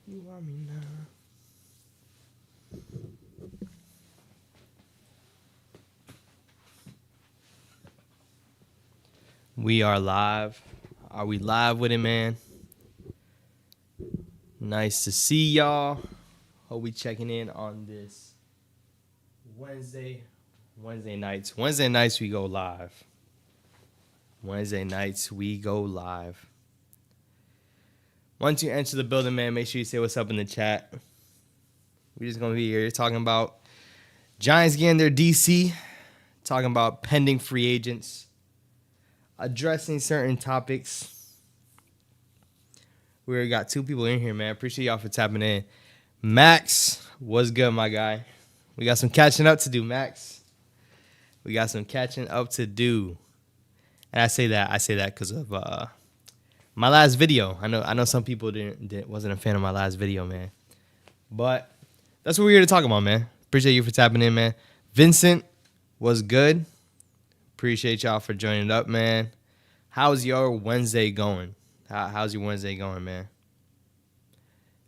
You want me now? We are live. Are we live with it, man? Nice to see y'all. Hope we checking in on this Wednesday nights. Wednesday nights we go live. Wednesday nights we go live. Once you enter the building, man, make sure you say what's up in the chat. We're just going to be here talking about Giants getting their DC, talking about pending free agents, addressing certain topics. We already got two people in here, man. Appreciate y'all for tapping in. Max, what's good, my guy? We got some catching up to do, Max. We got some catching up to do. And I say that because of my last video. I know some people wasn't a fan of my last video, man. But that's what we're here to talk about, man. Appreciate you for tapping in, man. Vincent, was good. Appreciate y'all for joining up, man. How's your Wednesday going? How's your Wednesday going, man?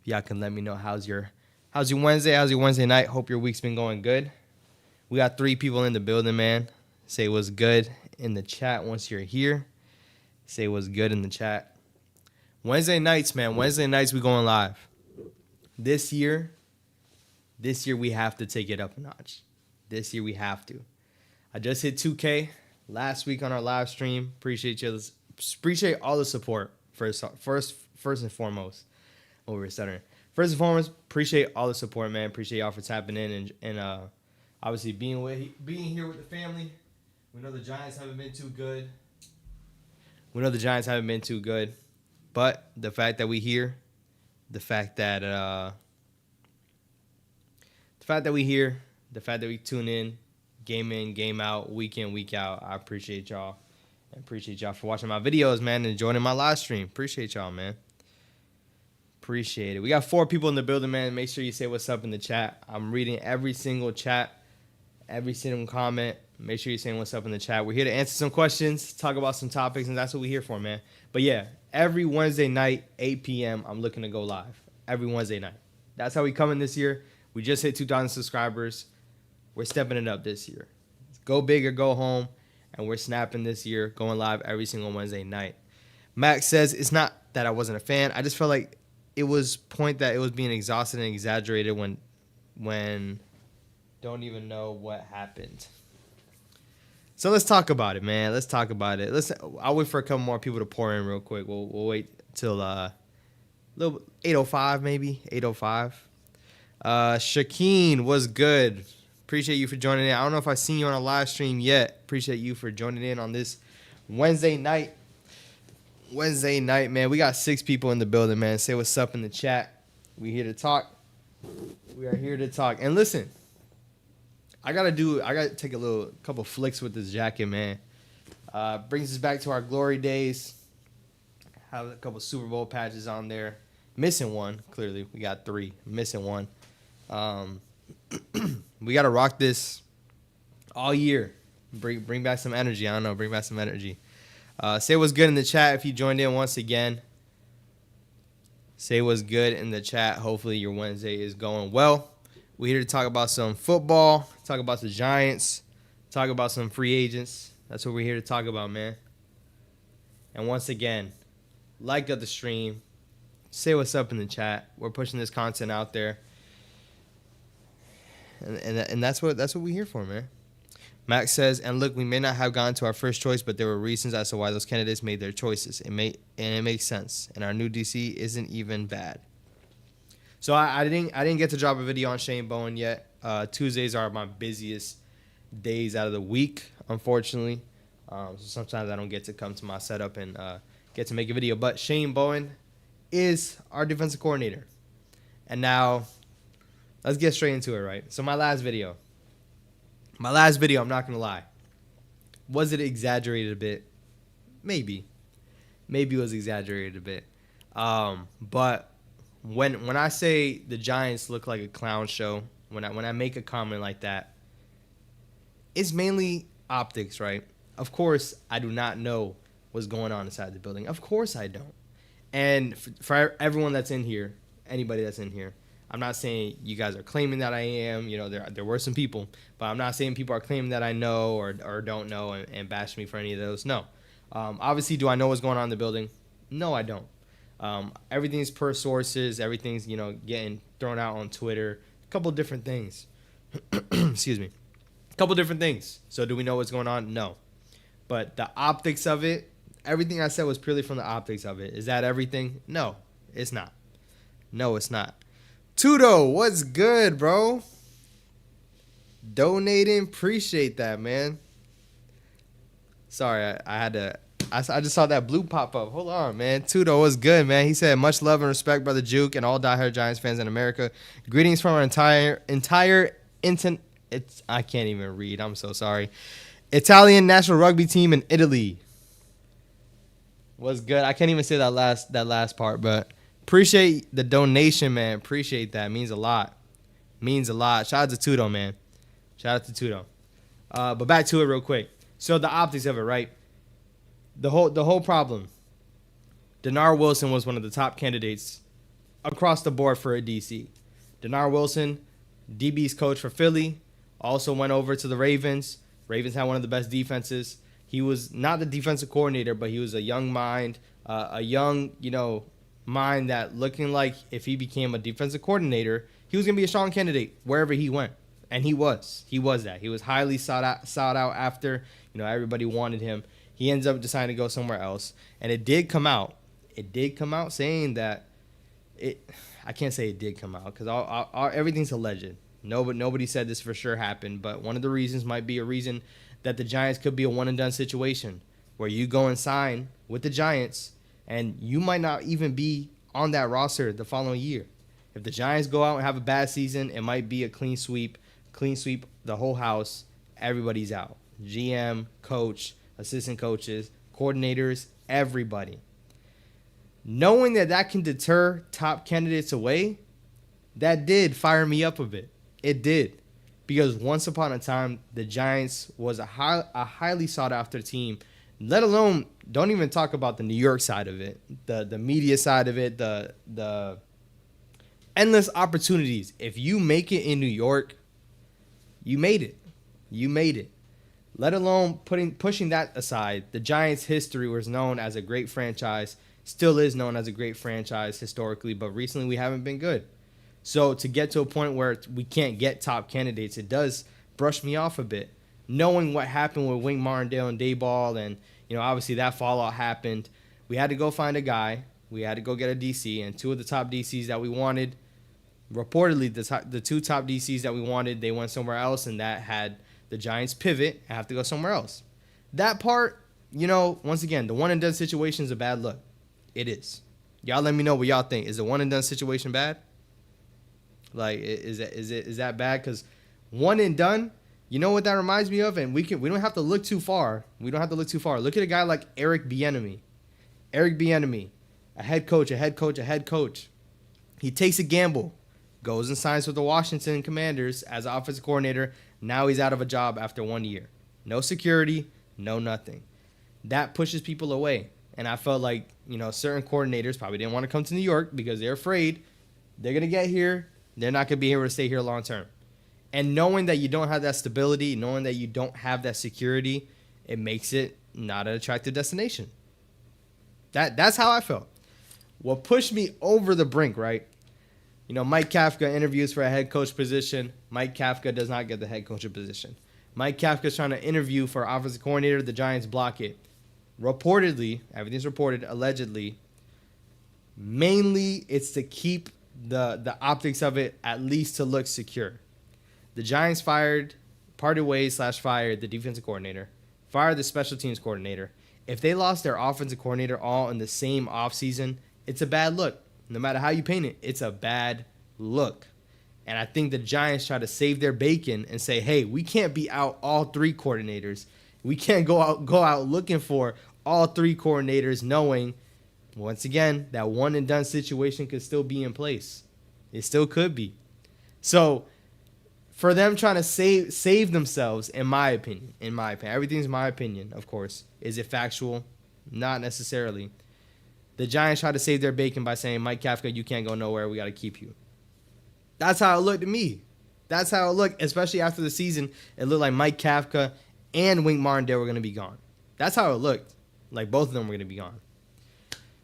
If y'all can let me know how's your Wednesday? How's your Wednesday night? Hope your week's been going good. We got 3 people in the building, man. Say what's good in the chat once you're here. Say what's good in the chat. Wednesday nights, man. Wednesday nights we going live. This year we have to take it up a notch. This year we have to. I just hit 2K last week on our live stream. Appreciate all the support. First and foremost, what we were stuttering. First and foremost, appreciate all the support, man. Appreciate y'all for tapping in and obviously being here with the family. We know the Giants haven't been too good. But the fact that we here, the fact that we tune in, game out, week in, week out, I appreciate y'all. I appreciate y'all for watching my videos, man, and joining my live stream. Appreciate y'all, man. Appreciate it. We got 4 people in the building, man. Make sure you say what's up in the chat. I'm reading every single chat, every single comment. Make sure you're saying what's up in the chat. We're here to answer some questions, talk about some topics, and that's what we're here for, man. But yeah, every Wednesday night, 8 p.m., I'm looking to go live. Every Wednesday night. That's how we coming this year. We just hit 2,000 subscribers. We're stepping it up this year. Go big or go home. And we're snapping this year, going live every single Wednesday night. Max says, it's not that I wasn't a fan. I just felt like it was being exhausted and exaggerated when don't even know what happened. So let's talk about it, man. Let's talk about it. I'll wait for a couple more people to pour in real quick. We'll wait till little 8:05 maybe, 8:05. Shakeen was good. Appreciate you for joining in. I don't know if I've seen you on a live stream yet. Appreciate you for joining in on this Wednesday night. Wednesday night, man. We got 6 people in the building, man. Say what's up in the chat. We here to talk. We are here to talk. And listen, I gotta take a couple flicks with this jacket, man. Brings us back to our glory days. Have a couple Super Bowl patches on there. Missing one, clearly. We got 3. Missing one. We got to rock this all year. Bring back some energy. I don't know. Bring back some energy. Say what's good in the chat if you joined in once again. Say what's good in the chat. Hopefully your Wednesday is going well. We're here to talk about some football, talk about the Giants, talk about some free agents. That's what we're here to talk about, man. And once again, like the stream. Say what's up in the chat. We're pushing this content out there. And that's what we're here for, man. Max says, and look, we may not have gotten to our first choice, but there were reasons as to why those candidates made their choices. It makes sense. And our new DC isn't even bad. So I didn't get to drop a video on Shane Bowen yet. Tuesdays are my busiest days out of the week, unfortunately. So sometimes I don't get to come to my setup and get to make a video. But Shane Bowen is our defensive coordinator. And now let's get straight into it, right? So my last video, I'm not going to lie. Was it exaggerated a bit? Maybe. Maybe it was exaggerated a bit. But when I say the Giants look like a clown show, when I make a comment like that, it's mainly optics, right? Of course, I do not know what's going on inside the building. Of course I don't. And for everyone that's in here, anybody that's in here. I'm not saying you guys are claiming that I am. There were some people, but I'm not saying people are claiming that I know or don't know and bash me for any of those. No. Obviously, do I know what's going on in the building? No, I don't. Everything's per sources. Everything's, getting thrown out on Twitter. A couple of different things. Excuse me. A couple of different things. So do we know what's going on? No. But the optics of it, everything I said was purely from the optics of it. Is that everything? No, it's not. No, it's not. Tudo, what's good, bro? Donating, appreciate that, man. Sorry, I just saw that blue pop up. Hold on, man. Tudo, what's good, man? He said, much love and respect, Brother Juke, and all diehard Giants fans in America. Greetings from our entire I can't even read. I'm so sorry. Italian national rugby team in Italy. What's good? I can't even say that last part, but appreciate the donation, man. Appreciate that. Means a lot. Means a lot. Shout out to Tudo, man. Shout out to Tudo. But back to it real quick. So the optics of it, right? The whole problem. Denard Wilson was one of the top candidates across the board for a DC. Denard Wilson, DB's coach for Philly, also went over to the Ravens. Ravens had one of the best defenses. He was not the defensive coordinator, but he was a young mind, mind that looking like if he became a defensive coordinator, he was going to be a strong candidate wherever he went. And he was. He was that. He was highly sought out after. Everybody wanted him. He ends up deciding to go somewhere else. And it did come out. It did come out saying that I can't say it did come out because everything's alleged. Nobody said this for sure happened. But one of the reasons might be a reason that the Giants could be a one-and-done situation where you go and sign with the Giants and you might not even be on that roster the following year. If the Giants go out and have a bad season, it might be a clean sweep the whole house. Everybody's out. GM, coach, assistant coaches, coordinators, everybody. Knowing that can deter top candidates away, that did fire me up a bit. It did. Because once upon a time, the Giants was a highly sought-after team, let alone, don't even talk about the New York side of it, the media side of it, the endless opportunities. If you make it in New York, you made it. You made it. Let alone pushing that aside, the Giants' history was known as a great franchise, still is known as a great franchise historically, but recently we haven't been good. So to get to a point where we can't get top candidates, it does brush me off a bit. Knowing what happened with Wink Martindale and Dayball, and obviously that fallout happened, we had to go find a guy. We had to go get a DC, and two of the top DCs that we wanted, reportedly the two top DCs that we wanted, they went somewhere else, and that had the Giants pivot and have to go somewhere else. That part, once again, the one-and-done situation is a bad look. It is. Y'all let me know what y'all think. Is the one-and-done situation bad? Like, is that bad? Because one and done, you know what that reminds me of? And we don't have to look too far. Look at a guy like Eric Bieniemy. A head coach. He takes a gamble, goes and signs with the Washington Commanders as offensive coordinator. Now he's out of a job after 1 year. No security, no nothing. That pushes people away. And I felt like, certain coordinators probably didn't want to come to New York because they're afraid they're going to get here. They're not going to be able to stay here long term. And knowing that you don't have that stability, knowing that you don't have that security, it makes it not an attractive destination. That's how I felt. What pushed me over the brink, right? Mike Kafka interviews for a head coach position. Mike Kafka does not get the head coach position. Mike Kafka's trying to interview for offensive coordinator. The Giants block it. Reportedly, everything's reported, allegedly, mainly it's to keep the optics of it at least to look secure. The Giants parted ways / fired the defensive coordinator, fired the special teams coordinator. If they lost their offensive coordinator all in the same offseason, it's a bad look. No matter how you paint it, it's a bad look. And I think the Giants try to save their bacon and say, hey, we can't be out all three coordinators. We can't go out looking for all three coordinators, knowing, once again, that one-and-done situation could still be in place. It still could be. So, for them trying to save themselves, in my opinion, everything's my opinion, of course. Is it factual? Not necessarily. The Giants tried to save their bacon by saying, Mike Kafka, you can't go nowhere. We got to keep you. That's how it looked to me. That's how it looked, especially after the season. It looked like Mike Kafka and Wink Martindale were going to be gone. That's how it looked. Like both of them were going to be gone.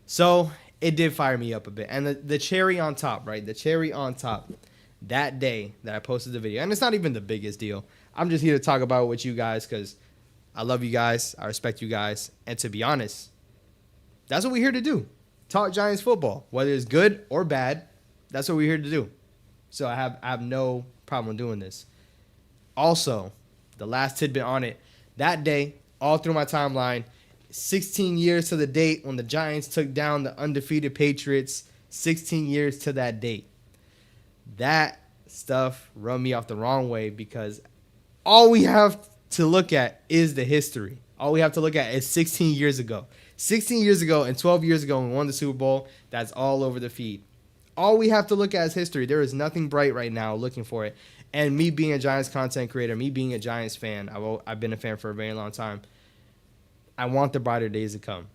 So it did fire me up a bit. And the cherry on top, right? The cherry on top that day that I posted the video. And it's not even the biggest deal. I'm just here to talk about it with you guys because I love you guys. I respect you guys. And to be honest, that's what we're here to do. Talk Giants football. Whether it's good or bad, that's what we're here to do. So I have no problem doing this. Also, the last tidbit on it, that day, all through my timeline, 16 years to the date when the Giants took down the undefeated Patriots, 16 years to that date. That stuff rubbed me off the wrong way because all we have to look at is the history. All we have to look at is 16 years ago. 16 years ago and 12 years ago when we won the Super Bowl, that's all over the feed. All we have to look at is history. There is nothing bright right now looking for it. And me being a Giants content creator, me being a Giants fan, I've been a fan for a very long time. I want the brighter days to come.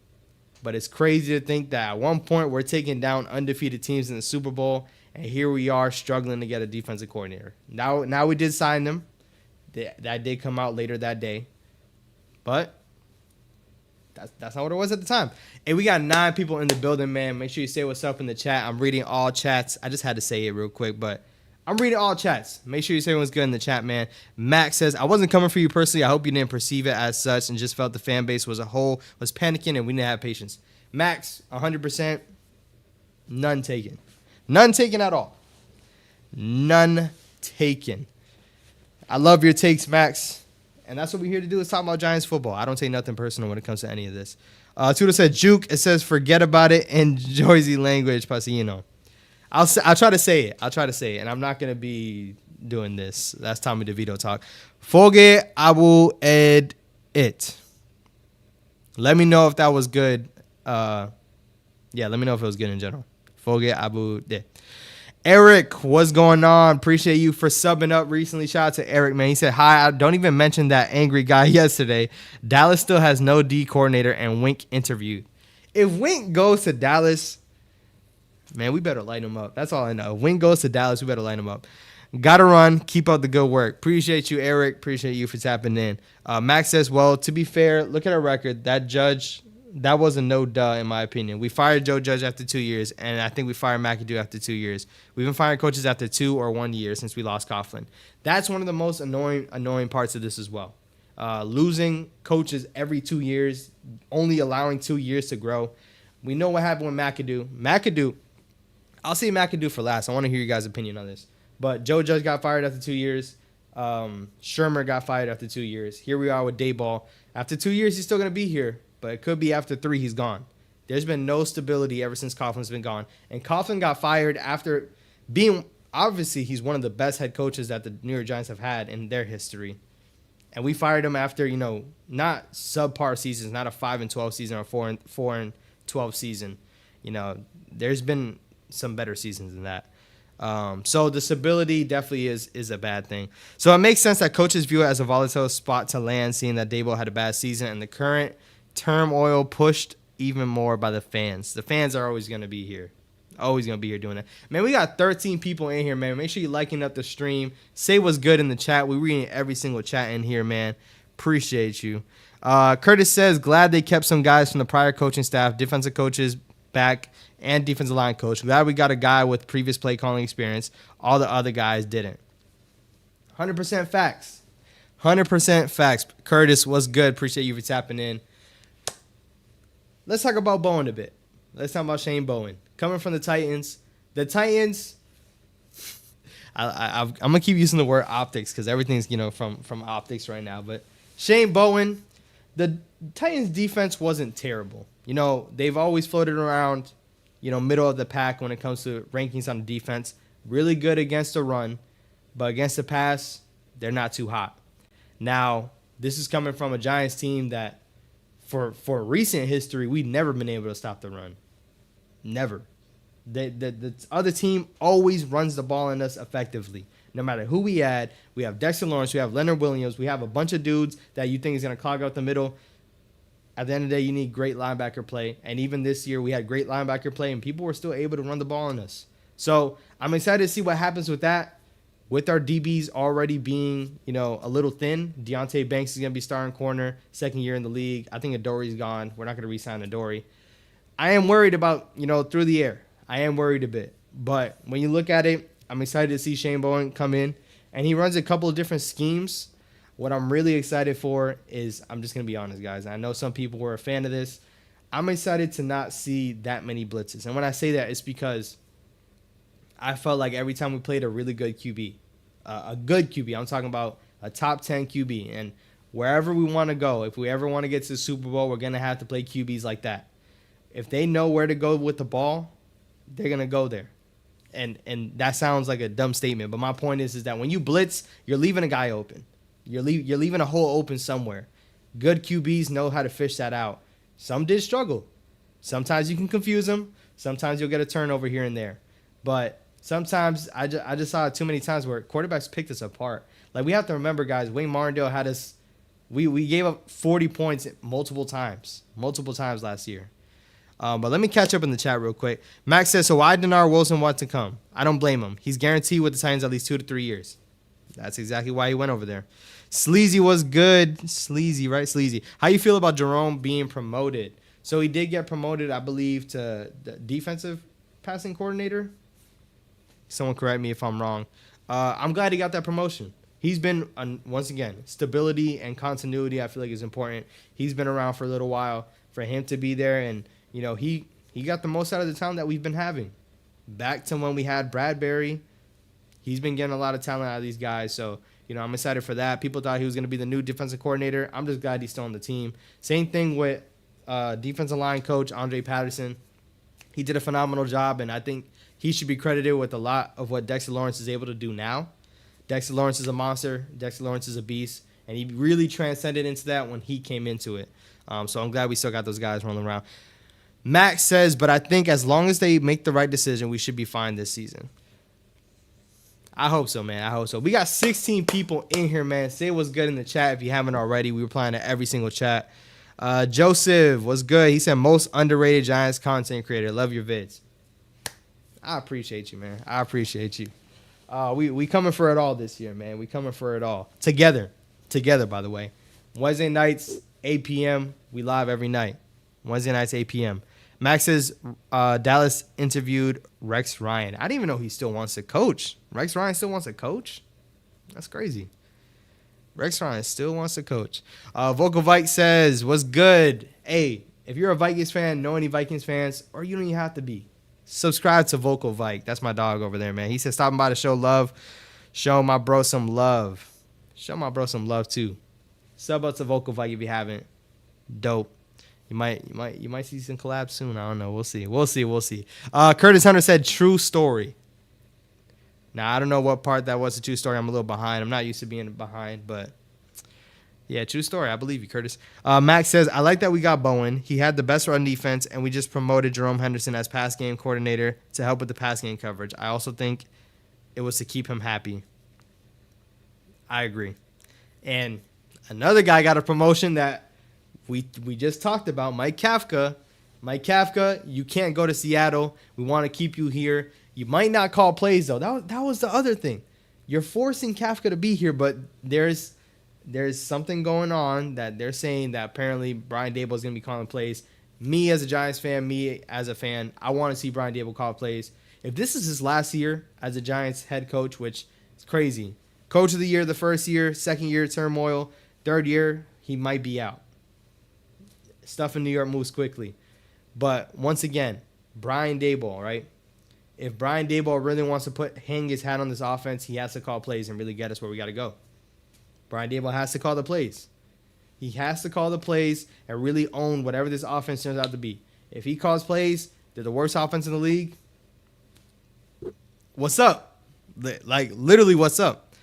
But it's crazy to think that at one point we're taking down undefeated teams in the Super Bowl, and here we are struggling to get a defensive coordinator. Now we did sign them. That did come out later that day. But that's not what it was at the time. And we got 9 people in the building, man. Make sure you say what's up in the chat. I'm reading all chats. I just had to say it real quick, but I'm reading all chats. Make sure you say what's good in the chat, man. Max says, I wasn't coming for you personally. I hope you didn't perceive it as such and just felt the fan base was panicking and we didn't have patience. Max, 100%, none taken. None taken at all. None taken. I love your takes, Max. And that's what we're here to do is talk about Giants football. I don't take nothing personal when it comes to any of this. Tuda said, juke. It says, forget about it in Jersey language, Pasino. I'll try to say it. And I'm not going to be doing this. That's Tommy DeVito talk. Foge Abu Ed It. Let me know if that was good. Let me know if it was good in general. Foge Abu De. Eric, what's going on? Appreciate you for subbing up recently. Shout out to Eric, man. He said, hi, I don't even mention that angry guy yesterday. Dallas still has no D coordinator and Wink interviewed. If Wink goes to Dallas, man, we better light him up. That's all I know. If Wink goes to Dallas, we better light him up. Gotta run. Keep up the good work. Appreciate you, Eric. Appreciate you for tapping in. Max says, well, to be fair, look at our record. That was a no duh, in my opinion. We fired Joe Judge after 2 years, and I think we fired McAdoo after 2 years. We've been firing coaches after 2 or 1 year since we lost Coughlin. That's one of the most annoying parts of this as well. Losing coaches every 2 years, only allowing 2 years to grow. We know what happened with McAdoo. I'll say McAdoo for last. I want to hear you guys' opinion on this. But Joe Judge got fired after 2 years. Shermer got fired after 2 years. Here we are with Dayball. After 2 years, he's still going to be here. But it could be after 3, he's gone. There's been no stability ever since Coughlin's been gone. And Coughlin got fired after being, obviously, he's one of the best head coaches that the New York Giants have had in their history. And we fired him after, not subpar seasons, not a 5-12 season or 4-12 season. There's been some better seasons than that. So the stability definitely is a bad thing. So it makes sense that coaches view it as a volatile spot to land, seeing that Daboll had a bad season and the current turmoil pushed even more by the fans. The fans are always going to be here. Always going to be here doing that. Man, we got 13 people in here, man. Make sure you liking up the stream. Say what's good in the chat. We're reading every single chat in here, man. Appreciate you. Curtis says, glad they kept some guys from the prior coaching staff, defensive coaches back, and defensive line coach. Glad we got a guy with previous play calling experience. All the other guys didn't. 100% facts. 100% facts. Curtis, what's good? Appreciate you for tapping in. Let's talk about Bowen a bit. Let's talk about Shane Bowen. Coming from the Titans. The Titans, I'm going to keep using the word optics because everything's, from optics right now. But Shane Bowen, the Titans defense wasn't terrible. They've always floated around, middle of the pack when it comes to rankings on the defense. Really good against the run, but against the pass, they're not too hot. Now, this is coming from a Giants team that, for recent history, we've never been able to stop the run. Never. The other team always runs the ball on us effectively. No matter who we add, we have Dexter Lawrence, we have Leonard Williams, we have a bunch of dudes that you think is going to clog out the middle. At the end of the day, you need great linebacker play. And even this year, we had great linebacker play, and people were still able to run the ball on us. So I'm excited to see what happens with that. With our DBs already being, a little thin, Deontay Banks is going to be starting corner, second year in the league. I think Adore's gone. We're not going to re-sign Adore. I am worried about, through the air. I am worried a bit. But when you look at it, I'm excited to see Shane Bowen come in. And he runs a couple of different schemes. What I'm really excited for is, I'm just going to be honest, guys. I know some people were a fan of this. I'm excited to not see that many blitzes. And when I say that, it's because I felt like every time we played a really good QB, I'm talking about a top 10 QB. And wherever we want to go, if we ever want to get to the Super Bowl, we're going to have to play QBs like that. If they know where to go with the ball, they're going to go there. And that sounds like a dumb statement, but my point is that when you blitz, you're leaving a guy open. You're leaving a hole open somewhere. Good QBs know how to fish that out. Some did struggle. Sometimes you can confuse them. Sometimes you'll get a turnover here and there. But sometimes I just saw it too many times where quarterbacks picked us apart. Like, we have to remember, guys, Wayne Martindale had us – we gave up 40 points multiple times last year. But let me catch up in the chat real quick. Max says, so why Denard Wilson want to come? I don't blame him. He's guaranteed with the Titans at least 2 to 3 years. That's exactly why he went over there. Sleazy was good. Sleazy, right? Sleazy. How you feel about Jerome being promoted? So he did get promoted, I believe, to the defensive passing coordinator. Someone correct me if I'm wrong. I'm glad he got that promotion. He's been, once again, stability and continuity I feel like is important. He's been around for a little while. For him to be there and he got the most out of the talent that we've been having. Back to when we had Bradbury, he's been getting a lot of talent out of these guys. So, I'm excited for that. People thought he was going to be the new defensive coordinator. I'm just glad he's still on the team. Same thing with defensive line coach Andre Patterson. He did a phenomenal job, and I think he should be credited with a lot of what Dexter Lawrence is able to do now. Dexter Lawrence is a monster. Dexter Lawrence is a beast, and he really transcended into that when he came into it. So I'm glad we still got those guys rolling around. Max says, but I think as long as they make the right decision, we should be fine this season. I hope so, man. I hope so. We got 16 people in here, man. Say what's good in the chat if you haven't already. We were playing at every single chat. Joseph, what's good? He said, most underrated Giants content creator. Love your vids. I appreciate you, man. I appreciate you. We coming for it all this year, man. We coming for it all. Together, by the way. Wednesday nights, 8 p.m. We live every night. Wednesday nights, 8 p.m. Max says Dallas interviewed Rex Ryan. I didn't even know he still wants to coach. Rex Ryan still wants to coach? That's crazy. Rex Ryan still wants to coach. Vocal Vike says, what's good? Hey, if you're a Vikings fan, know any Vikings fans, or you don't even have to be, subscribe to Vocal Vike. That's my dog over there, man. He said, stopping by to show love. Show my bro some love. Show my bro some love, too. Sub up to Vocal Vike if you haven't. Dope. You might see some collabs soon. I don't know. We'll see. Curtis Hunter said true story. Now, I don't know what part that was a true story. I'm a little behind. I'm not used to being behind, but yeah, true story. I believe you, Curtis. Max says, I like that we got Bowen. He had the best run defense, and we just promoted Jerome Henderson as pass game coordinator to help with the pass game coverage. I also think it was to keep him happy. I agree. And another guy got a promotion that we just talked about, Mike Kafka. Mike Kafka, you can't go to Seattle. We want to keep you here. You might not call plays, though. That was the other thing. You're forcing Kafka to be here, but there's something going on that they're saying that apparently Brian Daboll is going to be calling plays. Me as a Giants fan, me as a fan, I want to see Brian Daboll call plays. If this is his last year as a Giants head coach, which is crazy. Coach of the year the first year, second year turmoil, third year he might be out. Stuff in New York moves quickly. But once again, Brian Daboll, right? If Brian Daboll really wants to hang his hat on this offense, he has to call plays and really get us where we got to go. Brian Daboll has to call the plays. He has to call the plays and really own whatever this offense turns out to be. If he calls plays, they're the worst offense in the league. What's up? Like, literally, what's up?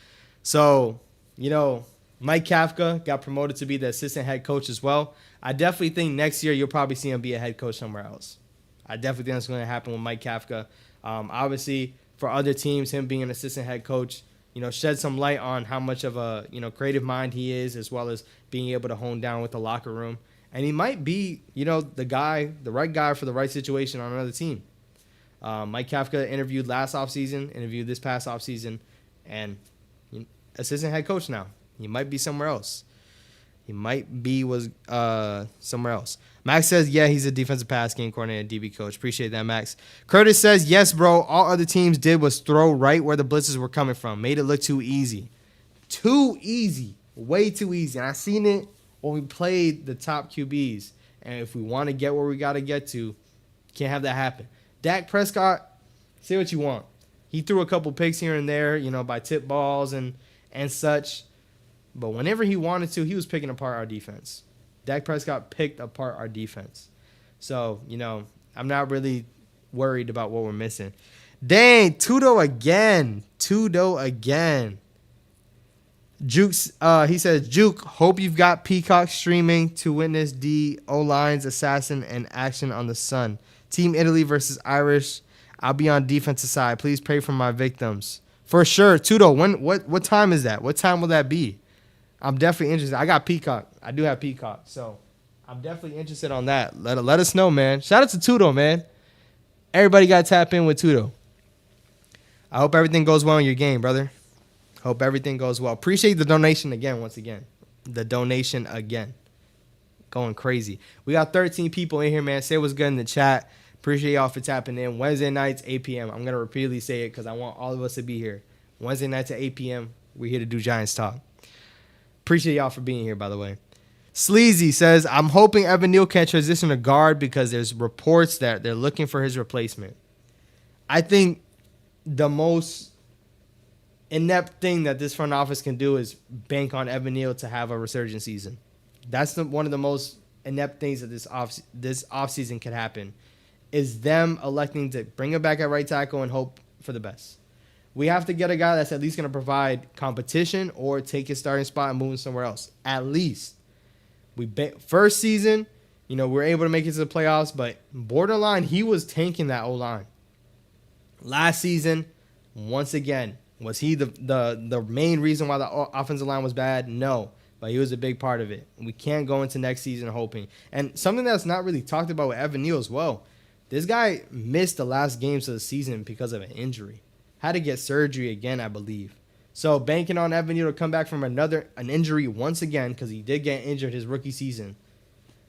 So, Mike Kafka got promoted to be the assistant head coach as well. I definitely think next year you'll probably see him be a head coach somewhere else. I definitely think that's going to happen with Mike Kafka. Obviously, for other teams, him being an assistant head coach, shed some light on how much of a creative mind he is, as well as being able to hone down with the locker room. And he might be, the right guy for the right situation on another team. Mike Kafka interviewed last offseason, interviewed this past offseason, and assistant head coach now. He might be somewhere else. Somewhere else. Max says, yeah, he's a defensive pass game coordinator, DB coach. Appreciate that, Max. Curtis says, yes, bro. All other teams did was throw right where the blitzes were coming from. Made it look too easy. Too easy. Way too easy. And I seen it when we played the top QBs. And if we want to get where we got to get to, can't have that happen. Dak Prescott, say what you want. He threw a couple picks here and there, by tip balls and such. But whenever he wanted to, he was picking apart our defense. Dak Prescott picked apart our defense. So, I'm not really worried about what we're missing. Dang, Tudo again. Juke's, he says, Juke, hope you've got Peacock streaming to witness the O-line's assassin in action on the sun. Team Italy versus Irish. I'll be on defensive side. Please pray for my victims. For sure. Tudo, what time is that? What time will that be? I'm definitely interested. I got Peacock. I do have Peacock. So I'm definitely interested on that. Let us know, man. Shout out to Tudo, man. Everybody got to tap in with Tudo. I hope everything goes well in your game, brother. Hope everything goes well. Appreciate the donation again, once again. The donation again. Going crazy. We got 13 people in here, man. Say what's good in the chat. Appreciate y'all for tapping in. Wednesday nights, 8 p.m. I'm going to repeatedly say it because I want all of us to be here. Wednesday nights at 8 p.m. We're here to do Giants talk. Appreciate y'all for being here, by the way. Sleazy says, I'm hoping Evan Neal can transition to guard because there's reports that they're looking for his replacement. I think the most inept thing that this front office can do is bank on Evan Neal to have a resurgent season. That's one of the most inept things that this offseason could happen, is them electing to bring him back at right tackle and hope for the best. We have to get a guy that's at least going to provide competition or take his starting spot and move him somewhere else. At least. First season, we were able to make it to the playoffs, but borderline, he was tanking that O-line. Last season, once again, was he the main reason why the offensive line was bad? No, but he was a big part of it. We can't go into next season hoping. And something that's not really talked about with Evan Neal as well, this guy missed the last games of the season because of an injury. Had to get surgery again, I believe. So banking on Evan Neal to come back from an injury once again, because he did get injured his rookie season.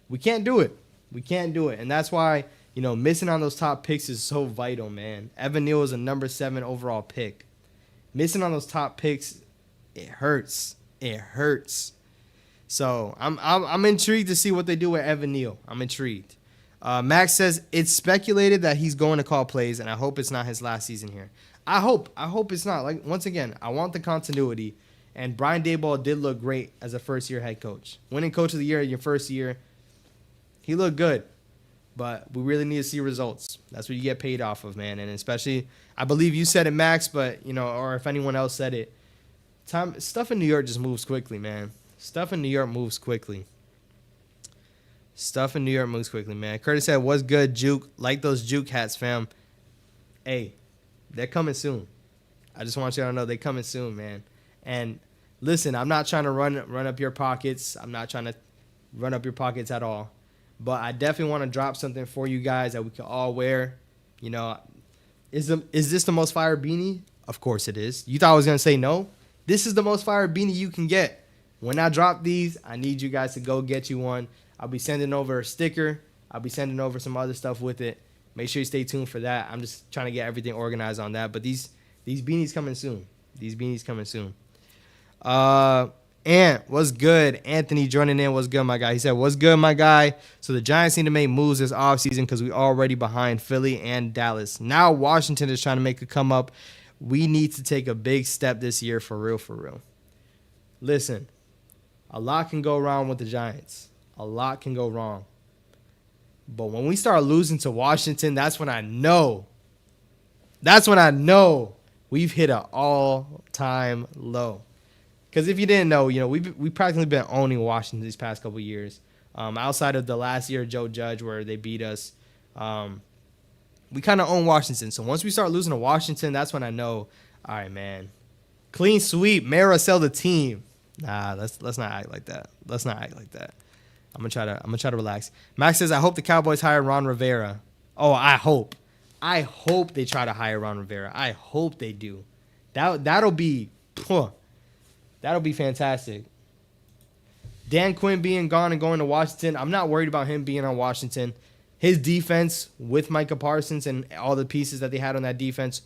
We can't do it. And that's why, missing on those top picks is so vital, man. Evan Neal is a number 7 overall pick. Missing on those top picks, it hurts. So I'm intrigued to see what they do with Evan Neal. I'm intrigued. Max says, it's speculated that he's going to call plays, and I hope it's not his last season here. I hope it's not. Like, once again, I want the continuity. And Brian Daboll did look great as a first-year head coach. Winning coach of the year in your first year, he looked good. But we really need to see results. That's what you get paid off of, man. And especially, I believe you said it, Max, but, or if anyone else said it, stuff in New York just moves quickly, man. Stuff in New York moves quickly, man. Curtis said, what's good, Juke? Like those Juke hats, fam. Hey. They're coming soon. I just want you to know they're coming soon, man. And listen, I'm not trying to run up your pockets. I'm not trying to run up your pockets at all. But I definitely want to drop something for you guys that we can all wear. Is this the most fire beanie? Of course it is. You thought I was going to say no? This is the most fire beanie you can get. When I drop these, I need you guys to go get you one. I'll be sending over a sticker. I'll be sending over some other stuff with it. Make sure you stay tuned for that. I'm just trying to get everything organized on that. But these beanies coming soon. And what's good? Anthony joining in. What's good, my guy? He said, what's good, my guy? So the Giants need to make moves this offseason because we're already behind Philly and Dallas. Now Washington is trying to make a come up. We need to take a big step this year for real. Listen, a lot can go wrong with the Giants. A lot can go wrong. But when we start losing to Washington, that's when I know we've hit an all-time low. Because if you didn't know, we practically been owning Washington these past couple of years. Outside of the last year, Joe Judge, where they beat us, we kind of own Washington. So once we start losing to Washington, that's when I know, all right, man, clean sweep, Mara sell the team. Nah, let's not act like that. I'm gonna try to relax. Max says, I hope the Cowboys hire Ron Rivera. Oh, I hope they try to hire Ron Rivera. I hope they do. That'll be fantastic. Dan Quinn being gone and going to Washington. I'm not worried about him being on Washington. His defense with Micah Parsons and all the pieces that they had on that defense,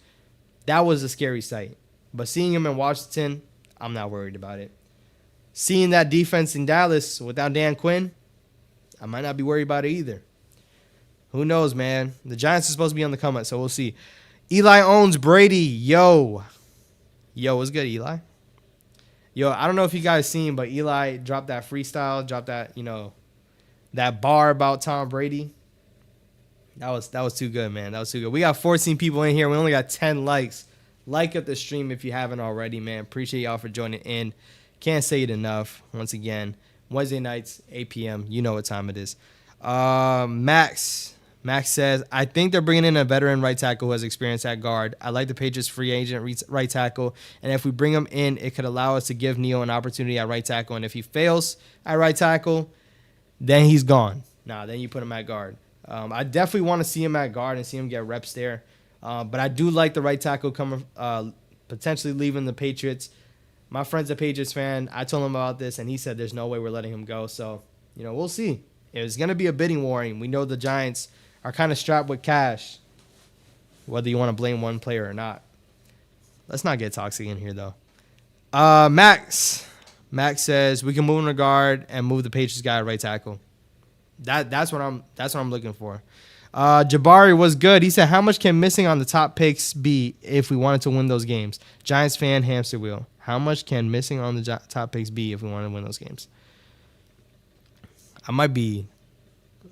that was a scary sight. But seeing him in Washington, I'm not worried about it. Seeing that defense in Dallas without Dan Quinn, I might not be worried about it either. Who knows, man? The Giants are supposed to be on the come up, so we'll see. Eli owns Brady. Yo, what's good, Eli? Yo, I don't know if you guys seen, but Eli dropped that freestyle, dropped that, that bar about Tom Brady. That was too good, man. That was too good. We got 14 people in here. We only got 10 likes. Like up the stream if you haven't already, man. Appreciate y'all for joining in. Can't say it enough. Once again, Wednesday nights, 8 p.m. You know what time it is. Max says, I think they're bringing in a veteran right tackle who has experience at guard. I like the Patriots free agent right tackle, and if we bring him in, it could allow us to give Neo an opportunity at right tackle, and if he fails at right tackle, then he's gone. Then you put him at guard. I definitely want to see him at guard and see him get reps there, but I do like the right tackle coming, potentially leaving the Patriots. My friend's a Patriots fan. I told him about this, and he said there's no way we're letting him go, so, we'll see. It's going to be a bidding war, and we know the Giants are kind of strapped with cash, whether you want to blame one player or not. Let's not get toxic in here, though. Max says we can move in the guard and move the Patriots guy at right tackle. That's what I'm looking for. Jabari was good. He said, how much can missing on the top picks be if we wanted to win those games? Giants fan hamster wheel. How much can missing on the top picks be if we want to win those games? I might be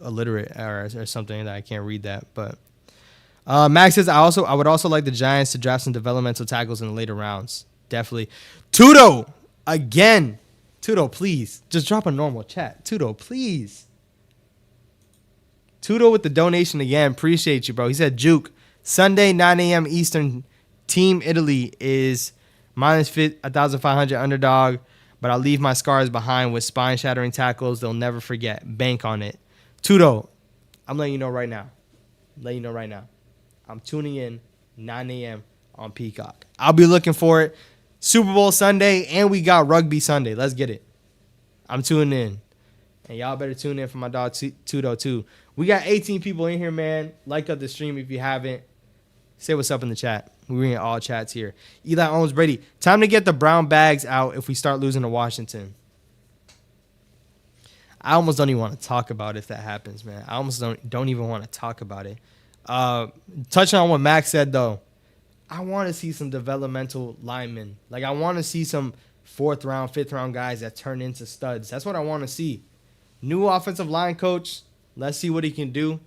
illiterate or something that I can't read that, but Max says I would also like the Giants to draft some developmental tackles in the later rounds. Definitely. Tudo again. Tudo, please just drop a normal chat. Tudo, please. Tudo with the donation again. Appreciate you, bro. He said Juke Sunday 9 a.m. Eastern. Team Italy is minus 1,500 underdog, but I'll leave my scars behind with spine-shattering tackles they'll never forget. Bank on it. Tudo, I'm letting you know right now. I'm tuning in 9 a.m. on Peacock. I'll be looking for it. Super Bowl Sunday, and we got Rugby Sunday. Let's get it. I'm tuning in. And y'all better tune in for my dog Tudo, too. We got 18 people in here, man. Like up the stream if you haven't. Say what's up in the chat. We're in all chats here. Eli owns Brady. Time to get the brown bags out if we start losing to Washington. I almost don't even want to talk about it if that happens, man. I almost don't even want to talk about it. Touching on what Max said, though, I want to see some developmental linemen. Like, I want to see some 4th round, 5th round guys that turn into studs. That's what I want to see. New offensive line coach. Let's see what he can do.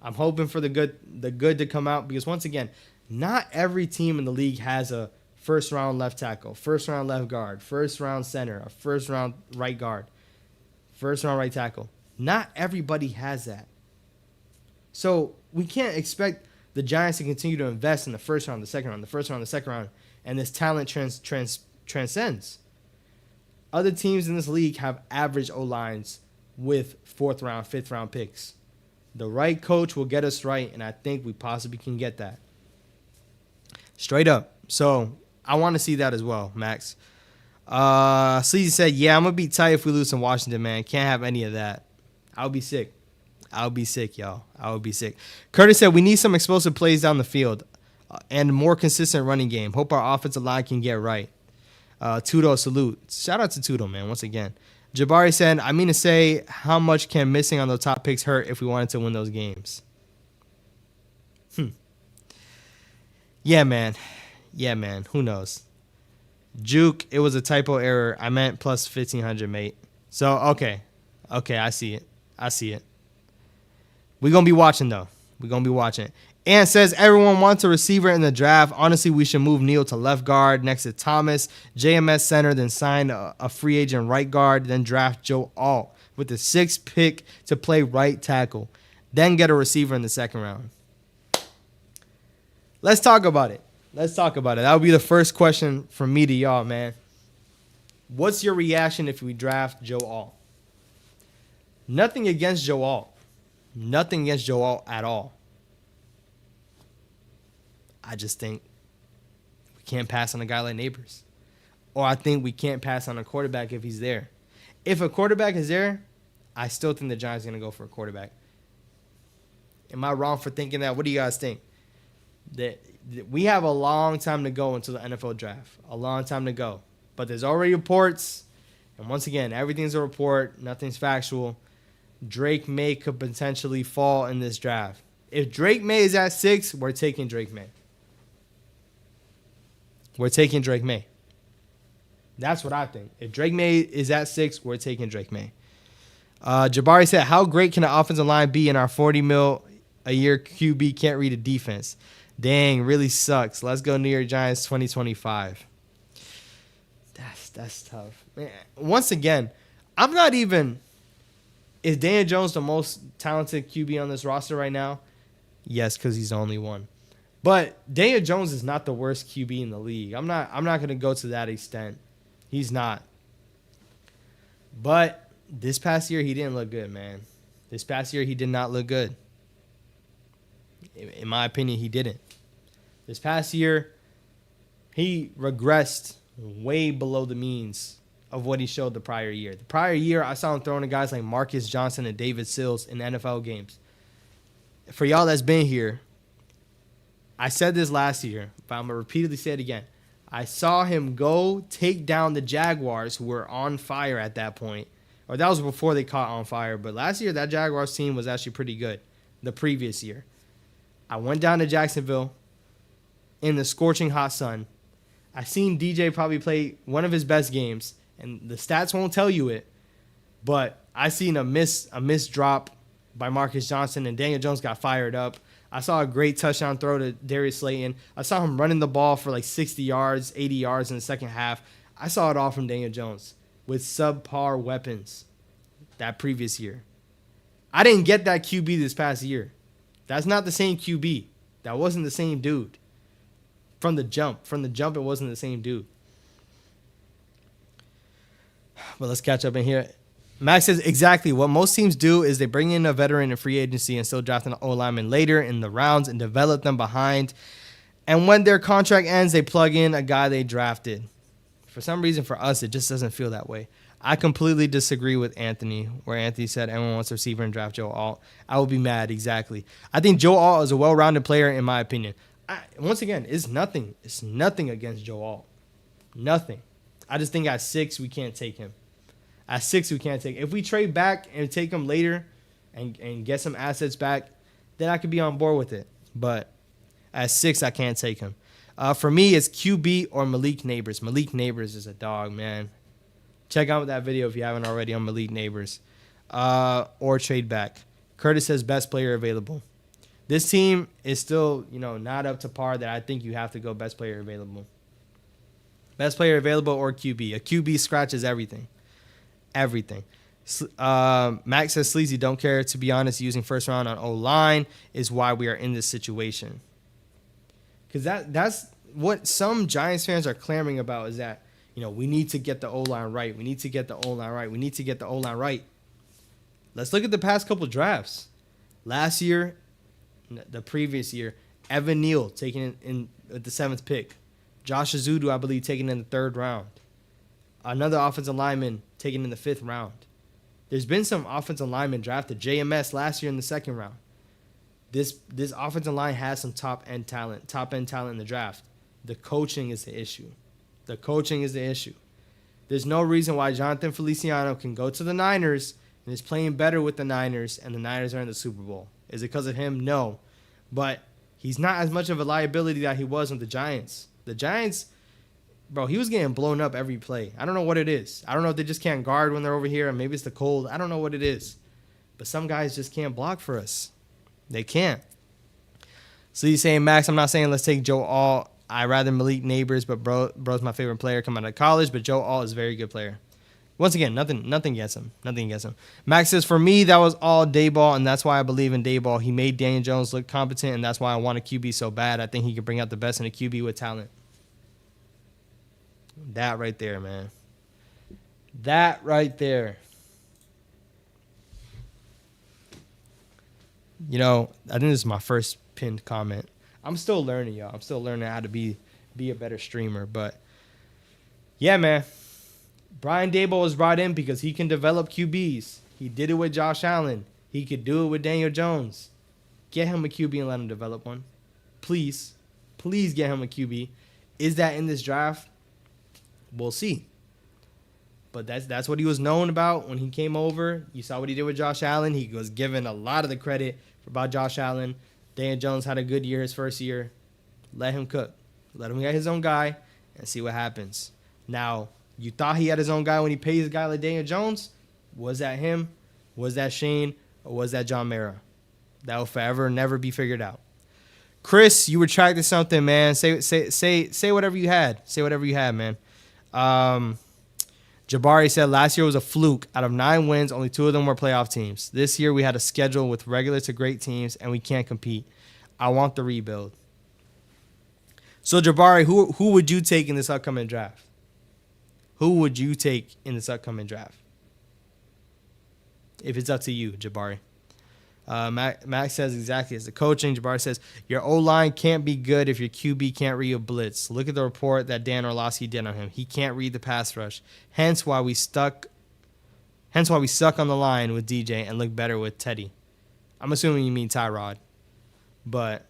I'm hoping for the good to come out because, once again, not every team in the league has a 1st round left tackle, 1st round left guard, 1st round center, a 1st round right guard, 1st round right tackle. Not everybody has that. So we can't expect the Giants to continue to invest in the 1st round, the 2nd round, the 1st round, the 2nd round, and this talent transcends. Other teams in this league have average O-lines with 4th round, 5th round picks. The right coach will get us right, and I think we possibly can get that. Straight up. So I want to see that as well, Max. Sleazy said, yeah, I'm going to be tight if we lose in Washington, man. Can't have any of that. I'll be sick. Y'all. I would be sick. Curtis said, we need some explosive plays down the field and more consistent running game. Hope our offensive line can get right. Tudo, salute. Shout out to Tudo, man, once again. Jabari said, I mean to say, how much can missing on the top picks hurt if we wanted to win those games? Yeah, man. Who knows? Juke, it was a typo error. I meant plus 1,500, mate. So, okay, I see it. We're going to be watching, though. And says, everyone wants a receiver in the draft. Honestly, we should move Neal to left guard next to Thomas, JMS center, then sign a free agent right guard, then draft Joe Alt with the 6th pick to play right tackle, then get a receiver in the 2nd round. Let's talk about it. That would be the first question from me to y'all, man. What's your reaction if we draft Joe Alt? Nothing against Joe Alt. Nothing against Joe Alt at all. I just think we can't pass on a guy like Neighbors. Or I think we can't pass on a quarterback if he's there. If a quarterback is there, I still think the Giants are going to go for a quarterback. Am I wrong for thinking that? What do you guys think? That we have a long time to go until the NFL draft. A long time to go. But there's already reports. And once again, everything's a report. Nothing's factual. Drake May could potentially fall in this draft. If Drake May is at 6, we're taking Drake May. We're taking Drake May. That's what I think. If Drake May is at 6, we're taking Drake May. Jabari said, how great can the offensive line be in our $40 million a year QB can't read a defense? Dang, really sucks. Let's go New York Giants 2025. That's tough. Man, once again, I'm not even... Is Daniel Jones the most talented QB on this roster right now? Yes, because he's the only one. But Daniel Jones is not the worst QB in the league. I'm not going to go to that extent. He's not. But this past year, he didn't look good, man. This past year, he did not look good. In my opinion, he didn't. This past year, he regressed way below the means of what he showed the prior year. The prior year, I saw him throwing to guys like Marcus Johnson and David Sills in NFL games. For y'all that's been here, I said this last year, but I'm going to repeatedly say it again. I saw him go take down the Jaguars, who were on fire at that point. Or that was before they caught on fire. But last year, that Jaguars team was actually pretty good. The previous year. I went down to Jacksonville in the scorching hot sun. I seen DJ probably play one of his best games. And the stats won't tell you it. But I seen a miss drop by Marcus Johnson, and Daniel Jones got fired up. I saw a great touchdown throw to Darius Slayton. I saw him running the ball for like 60 yards, 80 yards in the second half. I saw it all from Daniel Jones with subpar weapons that previous year. I didn't get that QB this past year. That's not the same QB. That wasn't the same dude. From the jump, it wasn't the same dude. But let's catch up in here. Max says, exactly. What most teams do is they bring in a veteran in free agency and still draft an O-lineman later in the rounds and develop them behind. And when their contract ends, they plug in a guy they drafted. For some reason, for us, it just doesn't feel that way. I completely disagree with Anthony, where Anthony said everyone wants a receiver and draft Joe Alt. I would be mad, exactly. I think Joe Alt is a well-rounded player, in my opinion. Once again, it's nothing. It's nothing against Joe Alt. Nothing. I just think at 6, we can't take him. At 6, we can't take him. If we trade back and take him later and get some assets back, then I could be on board with it. But at 6, I can't take him. For me, it's QB or Malik Neighbors. Malik Neighbors is a dog, man. Check out that video if you haven't already on Malik Neighbors. Or trade back. Curtis says best player available. This team is still, not up to par that I think you have to go best player available. Best player available or QB. A QB scratches everything. Everything. Max says, Sleazy, don't care. To be honest, using first round on O-line is why we are in this situation. Because that's what some Giants fans are clamoring about is that, we need to get the O-line right. We need to get the O-line right. We need to get the O-line right. Let's look at the past couple drafts. Last year, the previous year, Evan Neal taken in at the 7th pick. Josh Azudu, I believe, taken in the 3rd round. Another offensive lineman taken in the 5th round. There's been some offensive linemen drafted. JMS last year in the 2nd round. This offensive line has some top-end talent in the draft. The coaching is the issue. There's no reason why Jonathan Feliciano can go to the Niners and is playing better with the Niners, and the Niners are in the Super Bowl. Is it because of him? No. But he's not as much of a liability that he was with the Giants. The Giants, bro, he was getting blown up every play. I don't know what it is. I don't know if they just can't guard when they're over here, or maybe it's the cold. I don't know what it is. But some guys just can't block for us. They can't. So he's saying, Max, I'm not saying let's take Joe Alt. I'd rather Malik Neighbors, but bro's my favorite player coming out of college. But Joe Alt is a very good player. Once again, nothing against him. Nothing against him. Max says, for me, that was all Dayball, and that's why I believe in Dayball. He made Daniel Jones look competent, and that's why I want a QB so bad. I think he can bring out the best in a QB with talent. That right there, man. That right there. I think this is my first pinned comment. I'm still learning, y'all. I'm still learning how to be a better streamer. But, yeah, man. Brian Daboll was brought in because he can develop QBs. He did it with Josh Allen. He could do it with Daniel Jones. Get him a QB and let him develop one. Please. Please get him a QB. Is that in this draft? We'll see. But that's what he was known about when he came over. You saw what he did with Josh Allen. He was given a lot of the credit about Josh Allen. Daniel Jones had a good year his first year. Let him cook. Let him get his own guy and see what happens. Now, you thought he had his own guy when he pays a guy like Daniel Jones? Was that him? Was that Shane? Or was that John Mara? That will forever never be figured out. Chris, you retracted something, man. Say whatever you had. Say whatever you had, man. Jabari said last year was a fluke. Out of 9 wins, only 2 of them were playoff teams. This year we had a schedule with regular to great teams, and we can't compete. I want the rebuild. So, Jabari, who would you take in this upcoming draft? Who would you take in this upcoming draft? If it's up to you, Jabari. Max says exactly as the coaching. Jabari says, your O-line can't be good if your QB can't read a blitz. Look at the report that Dan Orlovsky did on him. He can't read the pass rush. Hence why we suck on the line with DJ and look better with Teddy. I'm assuming you mean Tyrod. But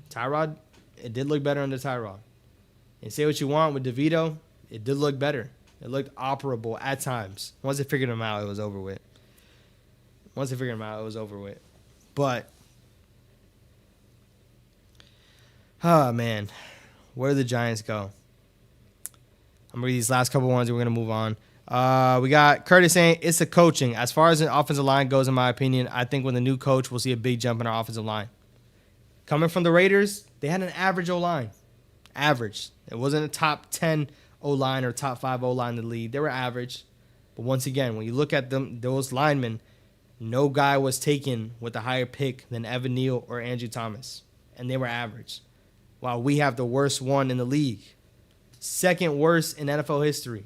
Tyrod, it did look better under Tyrod. And say what you want with DeVito, it did look better. It looked operable at times. Once they figured him out, it was over with. But, oh, man. Where did the Giants go? I'm going to read these last couple ones and we're going to move on. We got Curtis saying, it's the coaching. As far as the offensive line goes, in my opinion, I think with the new coach, we'll see a big jump in our offensive line. Coming from the Raiders, they had an average O-line. Average. It wasn't a top 10 O-line or top 5 O-line in the league. They were average. But once again, when you look at them, those linemen, no guy was taken with a higher pick than Evan Neal or Andrew Thomas. And they were average. While we have the worst one in the league. Second worst in NFL history.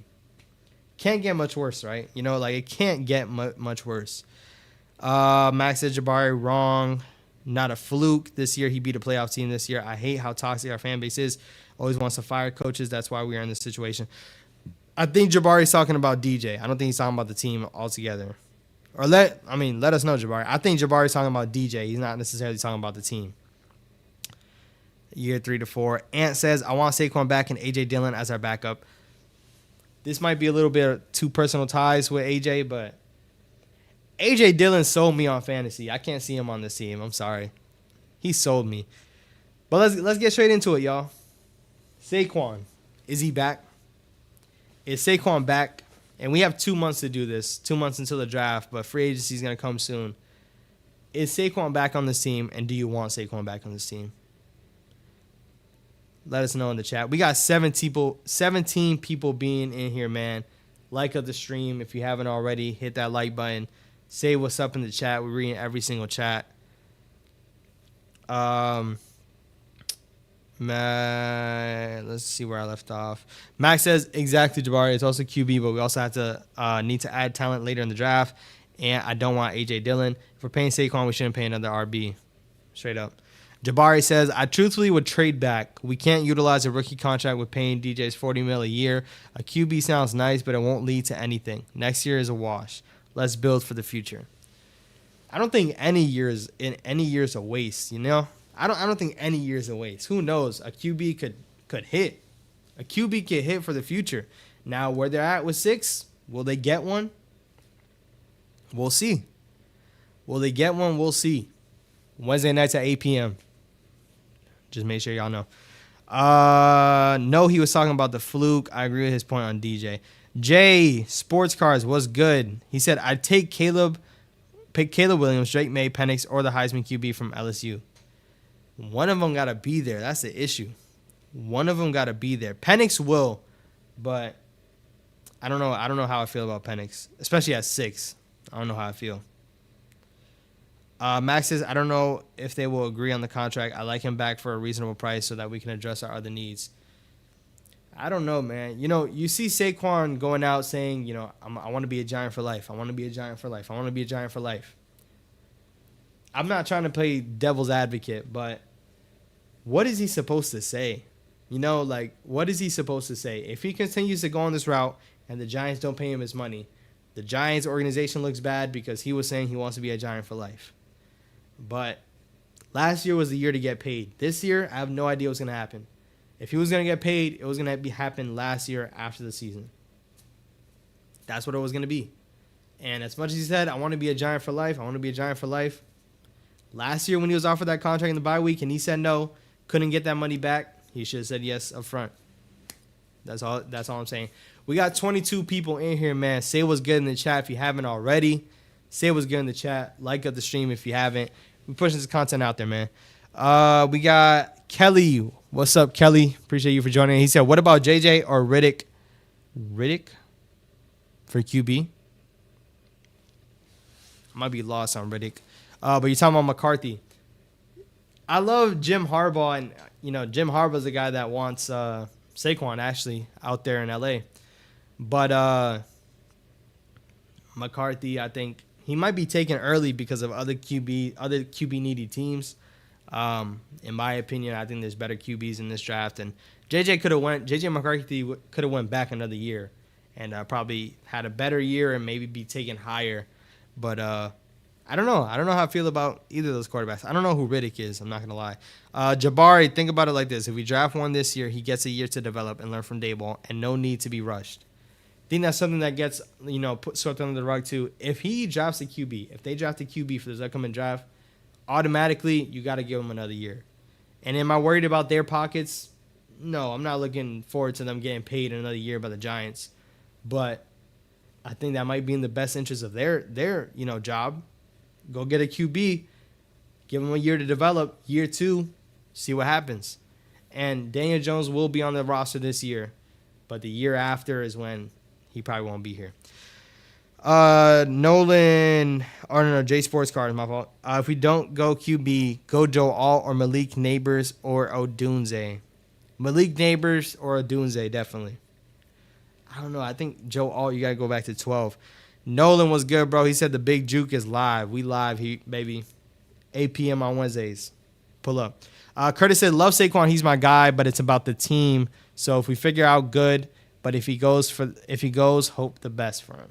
Can't get much worse, right? It can't get much worse. Max said Jabari wrong. Not a fluke. This year, he beat a playoff team this year. I hate how toxic our fan base is. Always wants to fire coaches. That's why we are in this situation. I think Jabari's talking about DJ. I don't think he's talking about the team altogether. Or let us know, Jabari. I think Jabari's talking about DJ. He's not necessarily talking about the team. Year 3 to 4. Ant says, I want Saquon back and A.J. Dillon as our backup. This might be a little bit of too personal ties with A.J., but A.J. Dillon sold me on fantasy. I can't see him on this team. I'm sorry. He sold me. But let's get straight into it, y'all. Saquon. Is he back? Is Saquon back? And we have 2 months to do this. 2 months until the draft, but free agency is going to come soon. Is Saquon back on this team, and do you want Saquon back on this team? Let us know in the chat. We got 17 people being in here, man. Like up the stream. If you haven't already, hit that like button. Say what's up in the chat. We're reading every single chat. Let's see where I left off. Max says, exactly, Jabari. It's also QB, but we also have to need to add talent later in the draft. And I don't want A.J. Dillon. If we're paying Saquon, we shouldn't pay another RB. Straight up. Jabari says, I truthfully would trade back. We can't utilize a rookie contract with paying DJs $40 million a year. A QB sounds nice, but it won't lead to anything. Next year is a wash. Let's build for the future. I don't think any year is a waste, I don't think any year is a waste. Who knows? A QB could hit. A QB could hit for the future. Now, where they're at with 6, will they get one? We'll see. Will they get one? We'll see. Wednesday nights at 8 p.m. Just make sure y'all know. No, he was talking about the fluke. I agree with his point on DJ. Jay, Sports Cars, was good. He said, I'd pick Caleb Williams, Drake May, Penix, or the Heisman QB from LSU. One of them got to be there. That's the issue. One of them got to be there. Penix will, but I don't know. I don't know how I feel about Penix, especially at 6. I don't know how I feel. Max says, I don't know if they will agree on the contract. I like him back for a reasonable price so that we can address our other needs. I don't know, man. You see Saquon going out saying, I want to be a Giant for life. I want to be a Giant for life. I want to be a Giant for life. I'm not trying to play devil's advocate, but what is he supposed to say? You know, like, what is he supposed to say? If he continues to go on this route and the Giants don't pay him his money, the Giants organization looks bad because he was saying he wants to be a Giant for life. But last year was the year to get paid. This year, I have no idea what's going to happen. If he was going to get paid, it was going to happen last year after the season. That's what it was going to be. And as much as he said, I want to be a Giant for life, last year when he was offered that contract in the bye week and he said no, couldn't get that money back, he should have said yes up front. That's all I'm saying. We got 22 people in here, man. Say what's good in the chat if you haven't already. Say what's good in the chat. Like up the stream if you haven't. We're pushing this content out there, man. We got Kelly. What's up, Kelly? Appreciate you for joining. He said, what about JJ or Riddick? Riddick for QB? I might be lost on Riddick. But you're talking about McCarthy. I love Jim Harbaugh, and Jim Harbaugh's the guy that wants Saquon actually out there in LA. But McCarthy, I think he might be taken early because of other QB needy teams. In my opinion, I think there's better QBs in this draft, and JJ McCarthy could have went back another year and probably had a better year and maybe be taken higher. But I don't know. I don't know how I feel about either of those quarterbacks. I don't know who Riddick is. I'm not going to lie. Jabari, think about it like this. If we draft one this year, he gets a year to develop and learn from Daboll and no need to be rushed. I think that's something that gets, swept under the rug too. If he drafts a QB, if they draft a QB for this upcoming draft, automatically you got to give him another year. And am I worried about their pockets? No, I'm not looking forward to them getting paid another year by the Giants. But I think that might be in the best interest of their job. Go get a QB, give him a year to develop. Year 2, see what happens. And Daniel Jones will be on the roster this year, but the year after is when he probably won't be here. J Sports Card is my fault. If we don't go QB, go Joe Alt or Malik Neighbors or Odunze. Malik Neighbors or Odunze, definitely. I don't know. I think Joe Alt, you got to go back to 12. Nolan was good, bro. He said the big juke is live. We live, baby. 8 p.m. on Wednesdays. Pull up. Curtis said, love Saquon. He's my guy, but it's about the team. So if we figure out good, but if he goes, hope the best for him.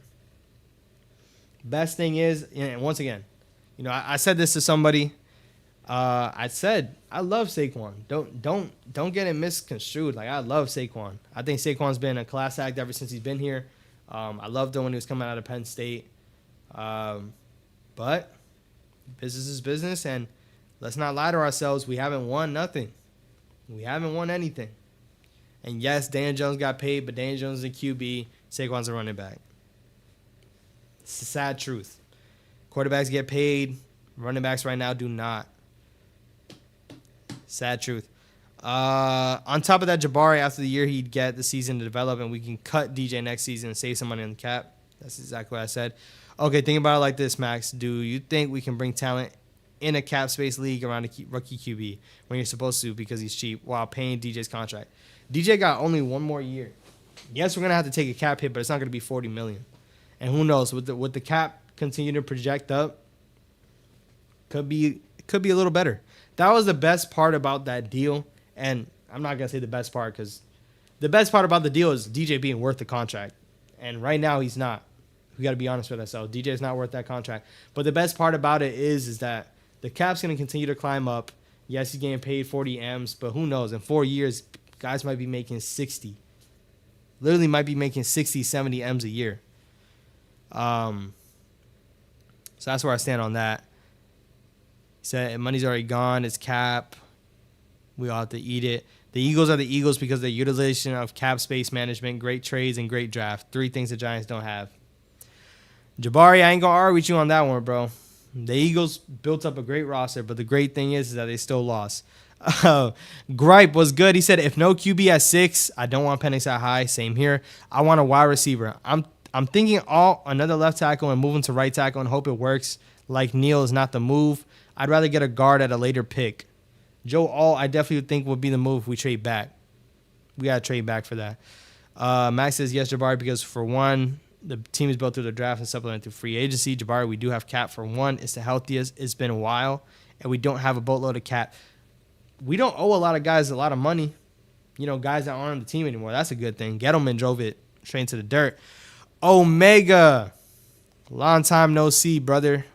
Best thing is, and once again, I said this to somebody. I said I love Saquon. Don't get it misconstrued. Like, I love Saquon. I think Saquon's been a class act ever since he's been here. I loved him when he was coming out of Penn State. But business is business, and let's not lie to ourselves. We haven't won nothing. We haven't won anything. And yes, Daniel Jones got paid, but Daniel Jones is a QB. Saquon's a running back. It's the sad truth. Quarterbacks get paid. Running backs right now do not. Sad truth. On top of that, Jabari, after the year he'd get the season to develop, and we can cut DJ next season and save some money on the cap. That's exactly what I said. Okay, think about it like this, Max. Do you think we can bring talent in a cap space league around a rookie QB when you're supposed to because he's cheap while paying DJ's contract? DJ got only one more year. Yes, we're going to have to take a cap hit, but it's not going to be $40 million. And who knows, with the cap continue to project up, could be a little better. That was the best part about that deal. And I'm not going to say the best part because the best part about the deal is DJ being worth the contract. And right now he's not. We got to be honest with ourselves. DJ is not worth that contract. But the best part about it is that the cap's going to continue to climb up. Yes, he's getting paid 40 M's, but who knows? In 4 years, guys might be making 60. Literally might be making 60, 70 M's a year. So that's where I stand on that. He said money's already gone. It's cap. We all have to eat it. The Eagles are the Eagles because of the utilization of cap space management, great trades, and great draft. 3 things the Giants don't have. Jabari, I ain't going to argue with you on that one, bro. The Eagles built up a great roster, but the great thing is that they still lost. Gripe was good. He said, if no QB at 6, I don't want Penix that high. Same here. I want a wide receiver. I'm thinking another left tackle and moving to right tackle and hope it works. Like Neal is not the move. I'd rather get a guard at a later pick. Joe Alt, I definitely think would be the move if we trade back. We got to trade back for that. Max says, yes, Jabari, because for one, The team is built through the draft and supplemented through free agency. Jabari, we do have cap for one. It's the healthiest. It's been a while, and we don't have a boatload of cap. We don't owe a lot of guys a lot of money. Guys that aren't on the team anymore. That's a good thing. Gettleman drove it straight into the dirt. Omega, long time no see, brother.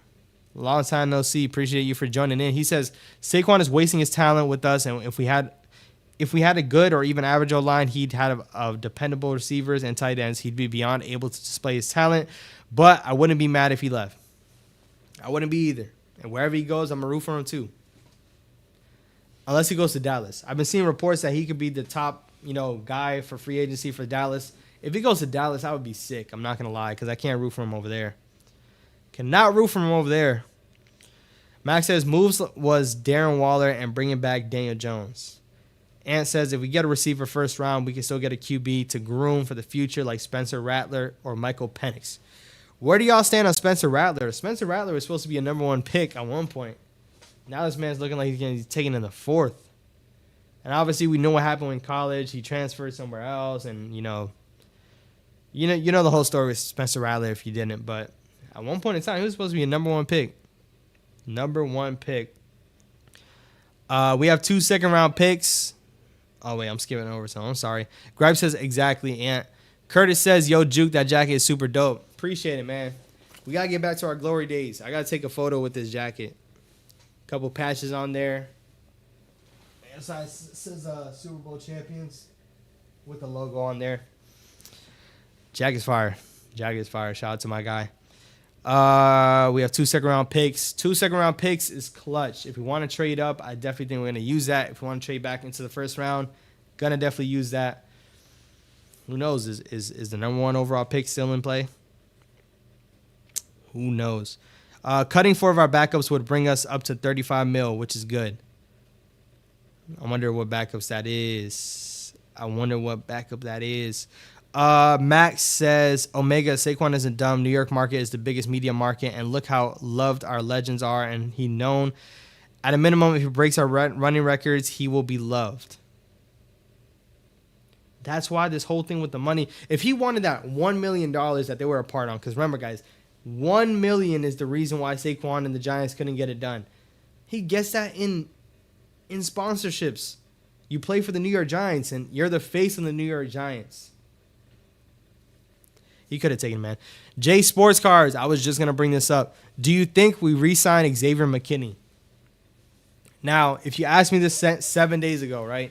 Long time no see. Appreciate you for joining in. He says Saquon is wasting his talent with us, and if we had a good or even average O-line, he'd have dependable receivers and tight ends. He'd be beyond able to display his talent, but I wouldn't be mad if he left. I wouldn't be either. And wherever he goes, I'm going to root for him too. Unless he goes to Dallas. I've been seeing reports that he could be the top, guy for free agency for Dallas. If he goes to Dallas, I would be sick. I'm not going to lie, because I can't root for him over there. Cannot root for him over there. Max says moves was Darren Waller and bringing back Daniel Jones. Ant says if we get a receiver first round, we can still get a QB to groom for the future like Spencer Rattler or Michael Penix. Where do y'all stand on Spencer Rattler? Spencer Rattler was supposed to be a number one pick at one point. Now this man's looking like he's getting taken in the fourth. And obviously we know what happened in college. He transferred somewhere else, and you know the whole story with Spencer Rattler if you didn't. But at one point in time, he was supposed to be a number one pick. Number one pick. We have 2 second-round picks. Oh, wait, I'm skipping over some. I'm sorry. Gripe says exactly, Ant. Curtis says, yo, Juke, that jacket is super dope. Appreciate it, man. We got to get back to our glory days. I got to take a photo with this jacket. Couple patches on there. Inside says Super Bowl champions with the logo on there. Jacket's fire. Jacket's fire. Shout out to my guy. We have 2 second-round picks. 2 second-round picks is clutch. If we want to trade up, I definitely think we're going to use that. If we want to trade back into the first round, going to definitely use that. Who knows? Is the number 1 overall pick still in play? Who knows? Cutting 4 of our backups would bring us up to $35 million, which is good. I wonder what backups that is. Max says, Omega, Saquon isn't dumb. New York market is the biggest media market, and look how loved our legends are, and he known. At a minimum, if he breaks our running records, he will be loved. That's why this whole thing with the money, if he wanted that $1 million that they were a part on, because remember, guys, $1 million is the reason why Saquon and the Giants couldn't get it done. He gets that in sponsorships. You play for the New York Giants, and you're the face of the New York Giants. He could have taken him, man. Jay Sports Cars, I was just going to bring this up. Do you think we re-sign Xavier McKinney? Now, if you asked me this 7 days ago, right,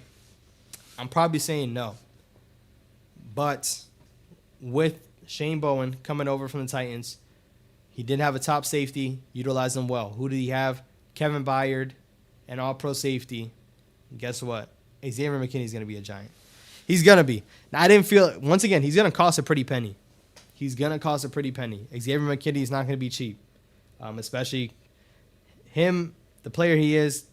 I'm probably saying no. But with Shane Bowen coming over from the Titans, he did have a top safety, utilized him well. Who did he have? Kevin Byard, an all-pro safety. And guess what? Xavier McKinney's going to be a Giant. He's going to be. Now, I didn't feel it. Once again, he's going to cost a pretty penny. Xavier McKinney is not going to be cheap, especially him, the player he is,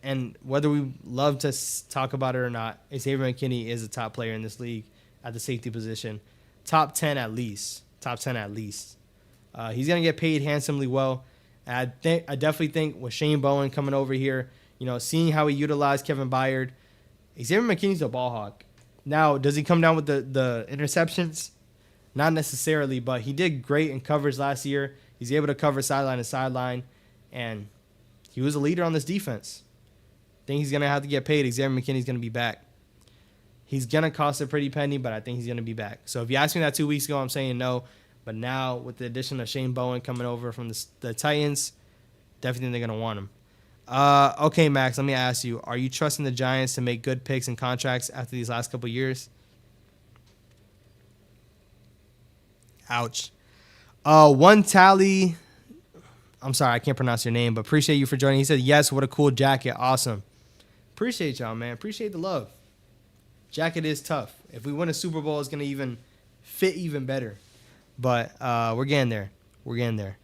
and whether we love to talk about it or not, Xavier McKinney is a top player in this league at the safety position. Top 10 at least. He's going to get paid handsomely well. And I definitely think with Shane Bowen coming over here, seeing how he utilized Kevin Byard, Xavier McKinney's a ball hawk. Now, does he come down with the interceptions? Not necessarily, but he did great in coverage last year. He's able to cover sideline to sideline, and he was a leader on this defense. I think he's going to have to get paid. Xavier McKinney's going to be back. He's going to cost a pretty penny, but I think he's going to be back. So if you asked me that 2 weeks ago, I'm saying no. But now with the addition of Shane Bowen coming over from the Titans, definitely they're going to want him. Okay, Max, let me ask you. Are you trusting the Giants to make good picks and contracts after these last couple years? Ouch. One Tally. I'm sorry, I can't pronounce your name, but appreciate you for joining. He said, yes, what a cool jacket. Awesome. Appreciate y'all, man. Appreciate the love. Jacket is tough. If we win a Super Bowl, it's going to even fit even better. But we're getting there. The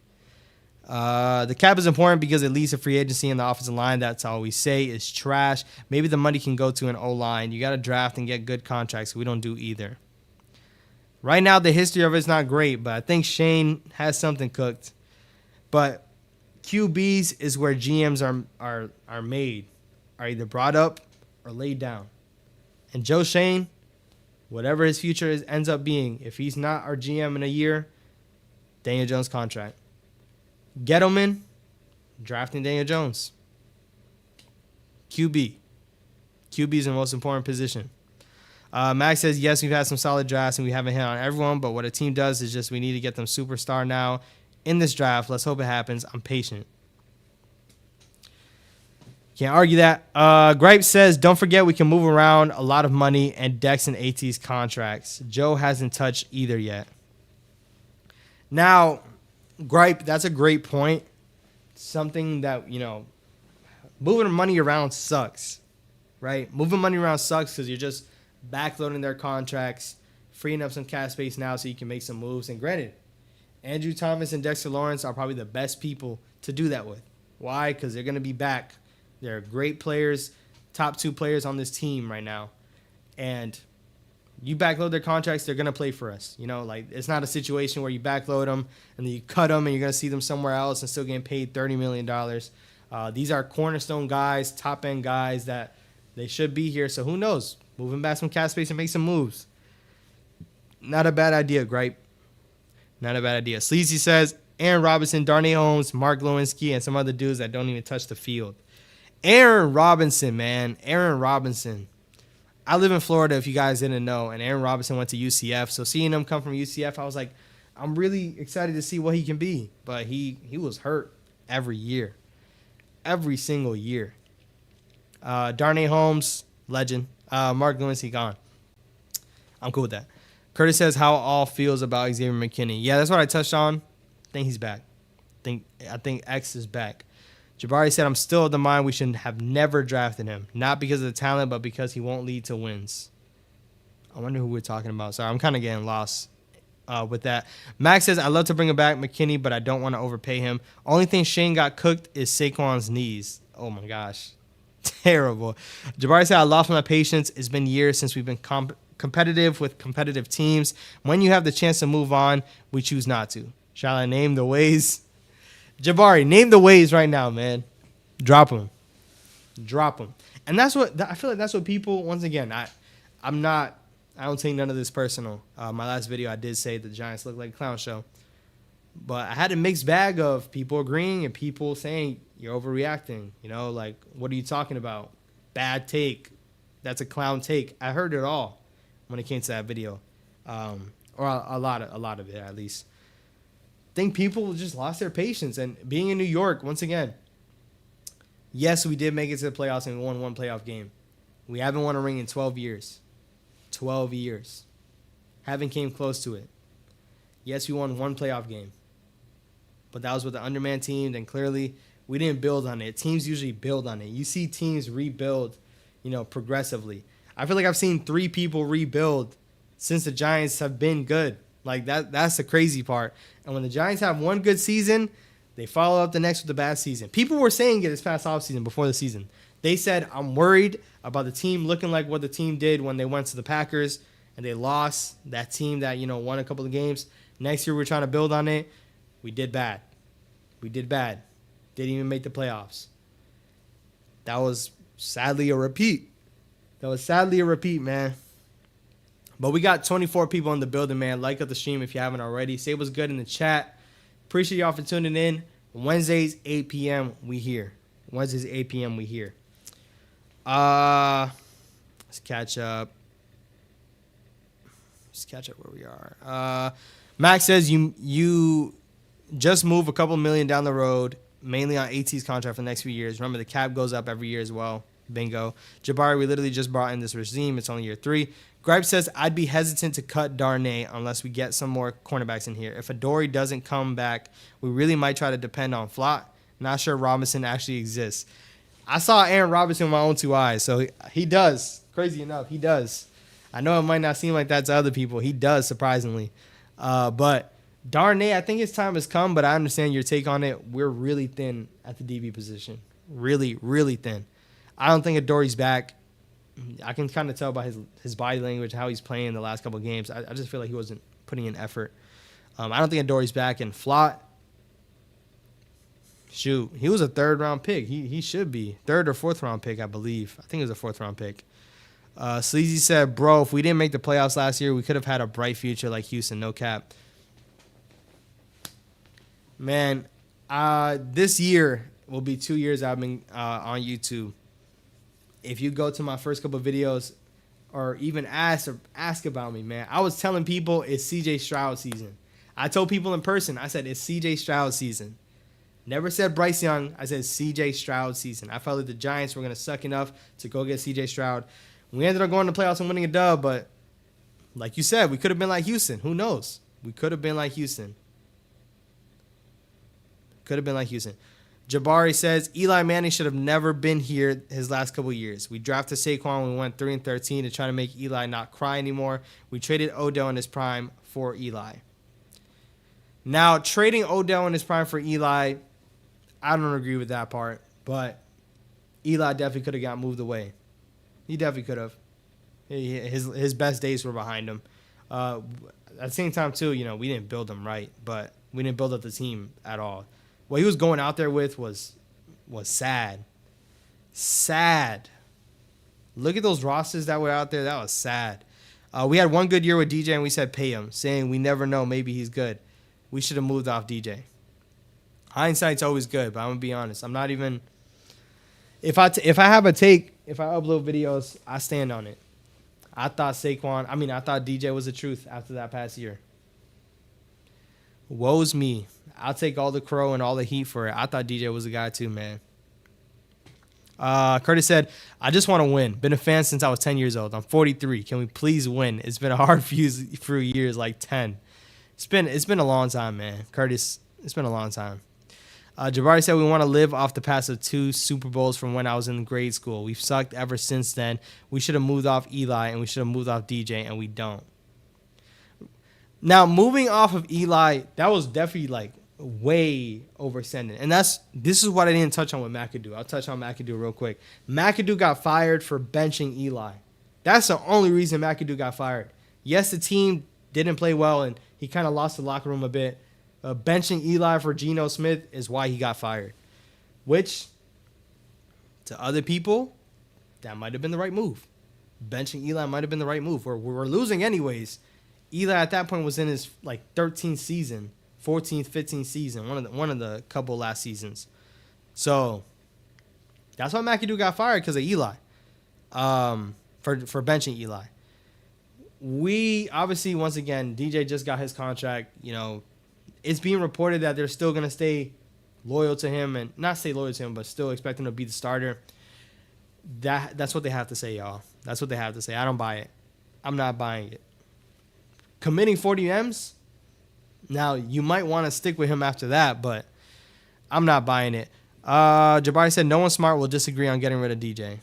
cap is important because it leads to free agency in the offensive line. That's all we say is trash. Maybe the money can go to an O-line. You got to draft and get good contracts. We don't do either. Right now, the history of it's not great, but I think Shane has something cooked. But QBs is where GMs are made, are either brought up or laid down. And Joe Shane, Whatever his future ends up being, if he's not our GM in a year, Daniel Jones contract. Gettleman, drafting Daniel Jones. QB. QB is the most important position. Max says, yes, we've had some solid drafts and we haven't hit on everyone, but what a team does is just we need to get them superstar now in this draft. Let's hope it happens. I'm patient. Can't argue that. Gripe says, don't forget we can move around a lot of money and Dex and AT's contracts. Joe hasn't touched either yet. Now, Gripe, that's a great point. Something that, moving money around sucks, right? Moving money around sucks because you're just backloading their contracts, freeing up some cap space now so you can make some moves. And granted, Andrew Thomas and Dexter Lawrence are probably the best people to do that with. Why? Because they're going to be back. They're great players, top 2 players on this team right now. And you backload their contracts, they're going to play for us. It's not a situation where you backload them and then you cut them and you're going to see them somewhere else and still getting paid $30 million. These are cornerstone guys, top-end guys that they should be here. So who knows? Moving back some cap space and make some moves. Not a bad idea, Gripe. Not a bad idea. Sleazy says, Aaron Robinson, Darnay Holmes, Mark Lewinsky, and some other dudes that don't even touch the field. Aaron Robinson, man. Aaron Robinson. I live in Florida, if you guys didn't know, and Aaron Robinson went to UCF. So seeing him come from UCF, I was like, I'm really excited to see what he can be. But he was hurt every year. Every single year. Darnay Holmes, legend. Mark Lewinsky, gone. I'm cool with that. Curtis says, how all feels about Xavier McKinney. Yeah, that's what I touched on. I think he's back. I think X is back. Jabari said, I'm still of the mind we should have never drafted him. Not because of the talent, but because he won't lead to wins. I wonder who we're talking about. Sorry, I'm kind of getting lost with that. Max says, I'd love to bring him back, McKinney, but I don't want to overpay him. Only thing Shane got cooked is Saquon's knees. Oh, my gosh. Terrible. Jabari said, I lost my patience. It's been years since we've been competitive with competitive teams. When you have the chance to move on, we choose not to. Shall I name the ways? Jabari, name the ways right now, man. Drop them. And that's what I feel like. That's what people. Once again, I don't take none of this personal. My last video, I did say the Giants look like a clown show, but I had a mixed bag of people agreeing and people saying you're overreacting. What are you talking about? Bad take. That's a clown take. I heard it all when it came to that video, or a lot of it at least. I think people just lost their patience. And being in New York, once again, yes, we did make it to the playoffs and we won one playoff game. We haven't won a ring in 12 years. 12 years. Haven't came close to it. Yes, we won one playoff game. But that was with the underman team. And clearly, we didn't build on it. Teams usually build on it. You see teams rebuild, progressively. I feel like I've seen 3 people rebuild since the Giants have been good. That's the crazy part. And when the Giants have one good season, they follow up the next with a bad season. People were saying it this past offseason before the season. They said, I'm worried about the team looking like what the team did when they went to the Packers and they lost. That team that, won a couple of games. Next year, we're trying to build on it. We did bad. Didn't even make the playoffs. That was sadly a repeat. Man. But we got 24 people in the building, man. Like up the stream if you haven't already. Say what's good in the chat. Appreciate y'all for tuning in. Wednesdays, 8 p.m. we here. Let's catch up. Where we are. Max says you just move a couple million down the road, mainly on AT's contract for the next few years. Remember, the cap goes up every year as well. Bingo. Jabari, we literally just brought in this regime. It's only year 3. Gripe says, I'd be hesitant to cut Darnay unless we get some more cornerbacks in here. If Adoree doesn't come back, we really might try to depend on Flott. Not sure Robinson actually exists. I saw Aaron Robinson with my own 2 eyes, so he does. Crazy enough, he does. I know it might not seem like that to other people. He does, surprisingly. But Darnay, I think his time has come, but I understand your take on it. We're really thin at the DB position. Really, really thin. I don't think Adoree's back. I can kind of tell by his body language, how he's playing the last couple of games. I just feel like he wasn't putting in effort. I don't think Adoree's back. And Flott, shoot, he was a 3rd-round pick. He should be. 3rd or 4th round pick, I believe. I think it was a 4th round pick. Sleazy said, bro, if we didn't make the playoffs last year, we could have had a bright future like Houston. No cap. Man, this year will be 2 years I've been on YouTube. If you go to my first couple of videos or even ask about me, man, I was telling people it's CJ Stroud season. I told people in person, I said, it's CJ Stroud season. Never said Bryce Young. I said CJ Stroud season. I felt like the Giants were going to suck enough to go get CJ Stroud. We ended up going to the playoffs and winning a dub, but like you said, we could have been like Houston. Who knows? We could have been like Houston. Could have been like Houston. Jabari says, Eli Manning should have never been here his last couple of years. We drafted Saquon when we went 3-13 to try to make Eli not cry anymore. We traded Odell in his prime for Eli. Now, trading Odell in his prime for Eli, I don't agree with that part, but Eli definitely could have got moved away. He definitely could have. His best days were behind him. At the same time, too, we didn't build him right, but we didn't build up the team at all. What he was going out there with was sad. Sad. Look at those rosters that were out there. That was sad. We had one good year with DJ, and we said pay him, saying we never know. Maybe he's good. We should have moved off DJ. Hindsight's always good, but I'm going to be honest. I'm not even – if I have a take, if I upload videos, I stand on it. I thought DJ was the truth after that past year. Woe's me. I'll take all the crow and all the heat for it. I thought DJ was the guy too, man. Curtis said, I just want to win. Been a fan since I was 10 years old. I'm 43. Can we please win? It's been a hard few years, like 10. It's been a long time, man. Curtis, it's been a long time. Jabari said we want to live off the past of 2 Super Bowls from when I was in grade school. We've sucked ever since then. We should have moved off Eli and we should have moved off DJ, and we don't. Now, moving off of Eli, that was definitely like way overextended. And this is what I didn't touch on with McAdoo. I'll touch on McAdoo real quick. McAdoo got fired for benching Eli. That's the only reason McAdoo got fired. Yes, the team didn't play well and he kind of lost the locker room a bit. Benching Eli for Geno Smith is why he got fired. Which, to other people, that might have been the right move. Benching Eli might have been the right move. We're losing anyways. Eli at that point was in his 13th season, 14th, 15th season, one of the couple last seasons. So that's why McAdoo got fired, because of Eli. For benching Eli. We obviously, once again, DJ just got his contract. It's being reported that they're still going to stay loyal to him, and not stay loyal to him, but still expect him to be the starter. That's what they have to say, y'all. That's what they have to say. I don't buy it. I'm not buying it. Committing 40 M's, now you might want to stick with him after that, but I'm not buying it. Jabari said no one smart will disagree on getting rid of DJ.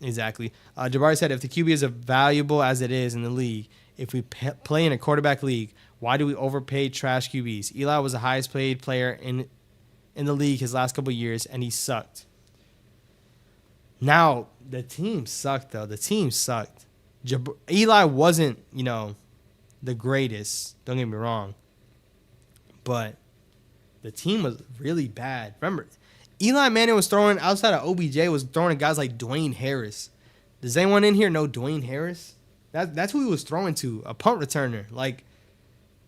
Exactly. Jabari said if the QB is as valuable as it is in the league, if we play in a quarterback league, why do we overpay trash QBs? Eli was the highest paid player in the league his last couple of years, and he sucked. Now, the team sucked, though. The team sucked. Eli wasn't, the greatest. Don't get me wrong. But the team was really bad. Remember, Eli Manning was throwing, outside of OBJ, was throwing at guys like Dwayne Harris. Does anyone in here know Dwayne Harris? That's who he was throwing to, a punt returner.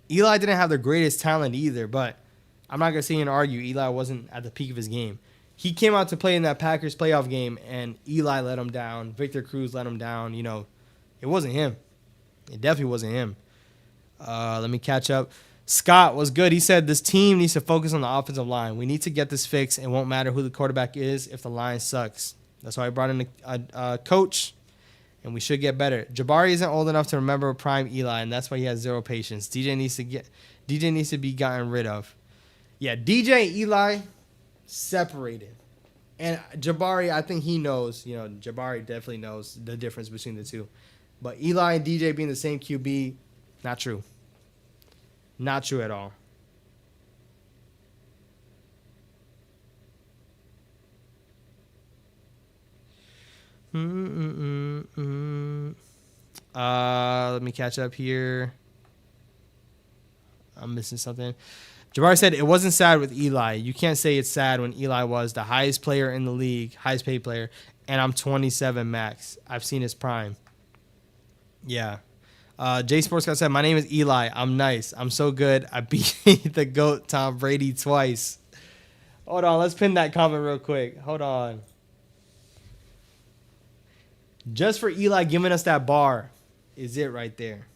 Eli didn't have the greatest talent either, but I'm not going to sit here and argue Eli wasn't at the peak of his game. He came out to play in that Packers playoff game, and Eli let him down. Victor Cruz let him down. It wasn't him. It definitely wasn't him. Let me catch up. Scott was good. He said this team needs to focus on the offensive line. We need to get this fixed. It won't matter who the quarterback is if the line sucks. That's why I brought in a coach, and we should get better. Jabari isn't old enough to remember prime Eli, and that's why he has zero patience. DJ needs to be gotten rid of. Yeah, DJ and Eli separated. And Jabari, I think he knows. Jabari definitely knows the difference between the two. But Eli and DJ being the same QB, not true. Not true at all. Let me catch up here. I'm missing something. Jabari said it wasn't sad with Eli. You can't say it's sad when Eli was the highest player in the league, highest paid player, and I'm 27 max. I've seen his prime. Yeah. J Sports Guy said, my name is Eli. I'm nice. I'm so good. I beat the GOAT Tom Brady twice. Hold on. Let's pin that comment real quick. Hold on. Just for Eli giving us that bar is it right there.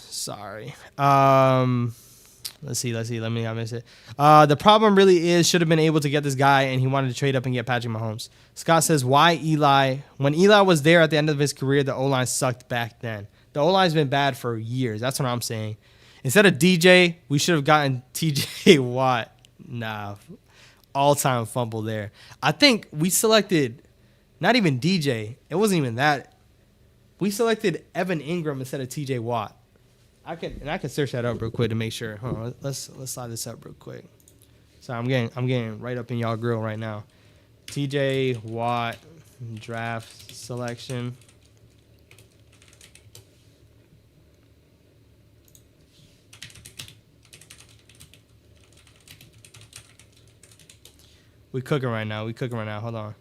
Sorry. Let's see. Let me not miss it. The problem really is should have been able to get this guy, and he wanted to trade up and get Patrick Mahomes. Scott says, why Eli? When Eli was there at the end of his career, the O-line sucked back then. The O-line's been bad for years. That's what I'm saying. Instead of DJ, we should have gotten TJ Watt. Nah, all-time fumble there. I think we selected not even DJ. It wasn't even that. We selected Evan Ingram instead of TJ Watt. I can search that up real quick to make sure. Hold on, let's slide this up real quick. So I'm getting right up in y'all grill right now. TJ Watt draft selection. We cooking right now. Hold on.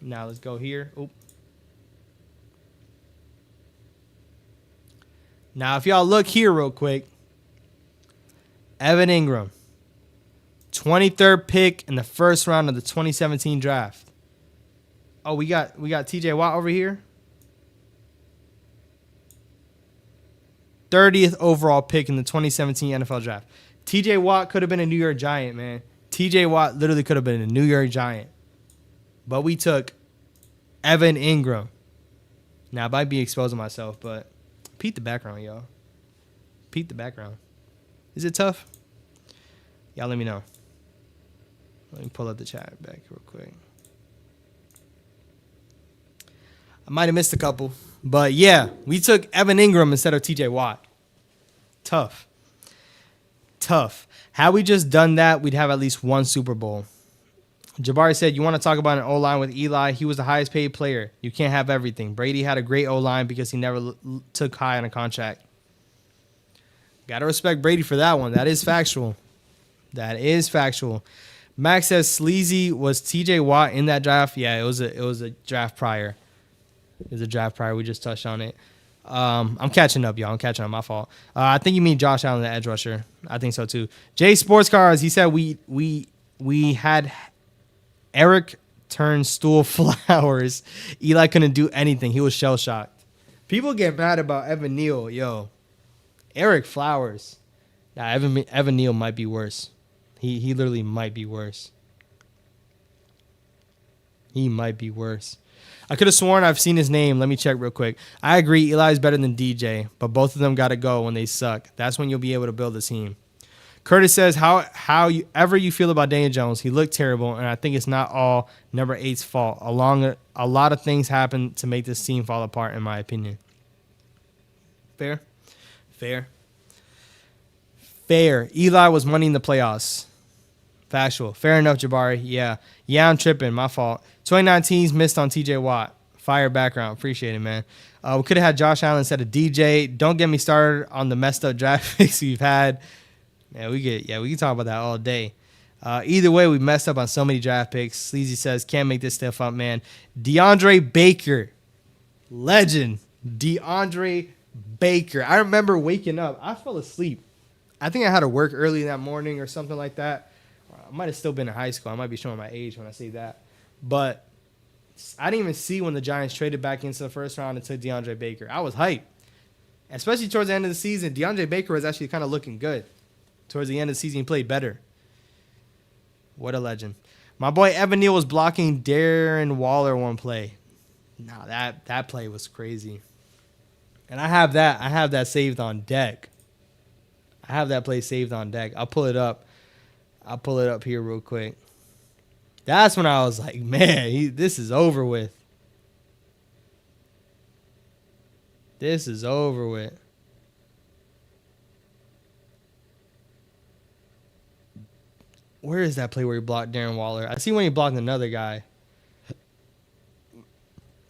Now let's go here. Oop. Now, if y'all look here real quick, Evan Ingram, 23rd pick in the first round of the 2017 draft. Oh, we got TJ Watt over here. 30th overall pick in the 2017 NFL draft. TJ Watt could have been a New York Giant, man. TJ Watt literally could have been a New York Giant. But we took Evan Ingram. Now, I might be exposing myself, but peep the background, y'all. Peep the background. Is it tough? Y'all let me know. Let me pull up the chat back real quick. I might have missed a couple. But, yeah, we took Evan Ingram instead of TJ Watt. Tough. Had we just done that, we'd have at least one Super Bowl. Jabari said, you want to talk about an O-line with Eli? He was the highest paid player. You can't have everything. Brady had a great O-line because he never took high on a contract. Got to respect Brady for that one. That is factual. Max says, Sleazy, was TJ Watt in that draft? Yeah, it was a draft prior. We just touched on it. I'm catching up, y'all. My fault. I think you mean Josh Allen, the edge rusher. I think so, too. Jay Sports Cars, he said we had Eric Turnstile Flowers. Eli couldn't do anything. He was shell-shocked. People get mad about Evan Neal. Yo, Eric Flowers. Nah, Evan Neal might be worse. He literally might be worse. I could have sworn I've seen his name. Let me check real quick. I agree, Eli's better than DJ, but both of them got to go when they suck. That's when you'll be able to build a team. Curtis says, however you feel about Daniel Jones, he looked terrible, and I think it's not all number 8's fault. A lot of things happened to make this team fall apart, in my opinion. Fair. Eli was money in the playoffs. Factual. Fair enough, Jabari. Yeah, I'm tripping. My fault. 2019's missed on TJ Watt. Fire background. Appreciate it, man. We could have had Josh Allen instead of DJ. Don't get me started on the messed up draft picks we've had. Yeah, we can talk about that all day. Either way, we messed up on so many draft picks. Sleazy says, can't make this stuff up, man. DeAndre Baker. Legend. DeAndre Baker. I remember waking up. I fell asleep. I think I had to work early that morning or something like that. I might have still been in high school. I might be showing my age when I say that. But I didn't even see when the Giants traded back into the first round and took DeAndre Baker. I was hyped. Especially towards the end of the season. DeAndre Baker was actually kind of looking good. Towards the end of the season, he played better. What a legend. My boy Evan Neal was blocking Darren Waller one play. Nah, that play was crazy. And I have that saved on deck. I have that play saved on deck. I'll pull it up here real quick. That's when I was like, man, this is over with. Where is that play where he blocked Darren Waller? I see when he blocked another guy.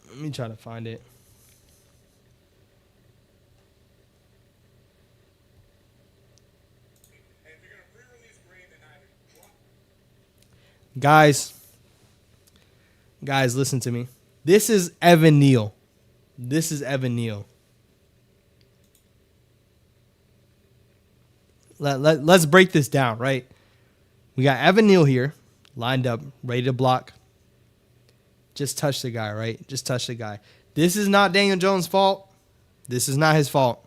Let me try to find it. Guys, listen to me. This is Evan Neal. Let's break this down, right? We got Evan Neal here, lined up, ready to block. Just touch the guy, right? Just touch the guy. This is not Daniel Jones' fault. This is not his fault.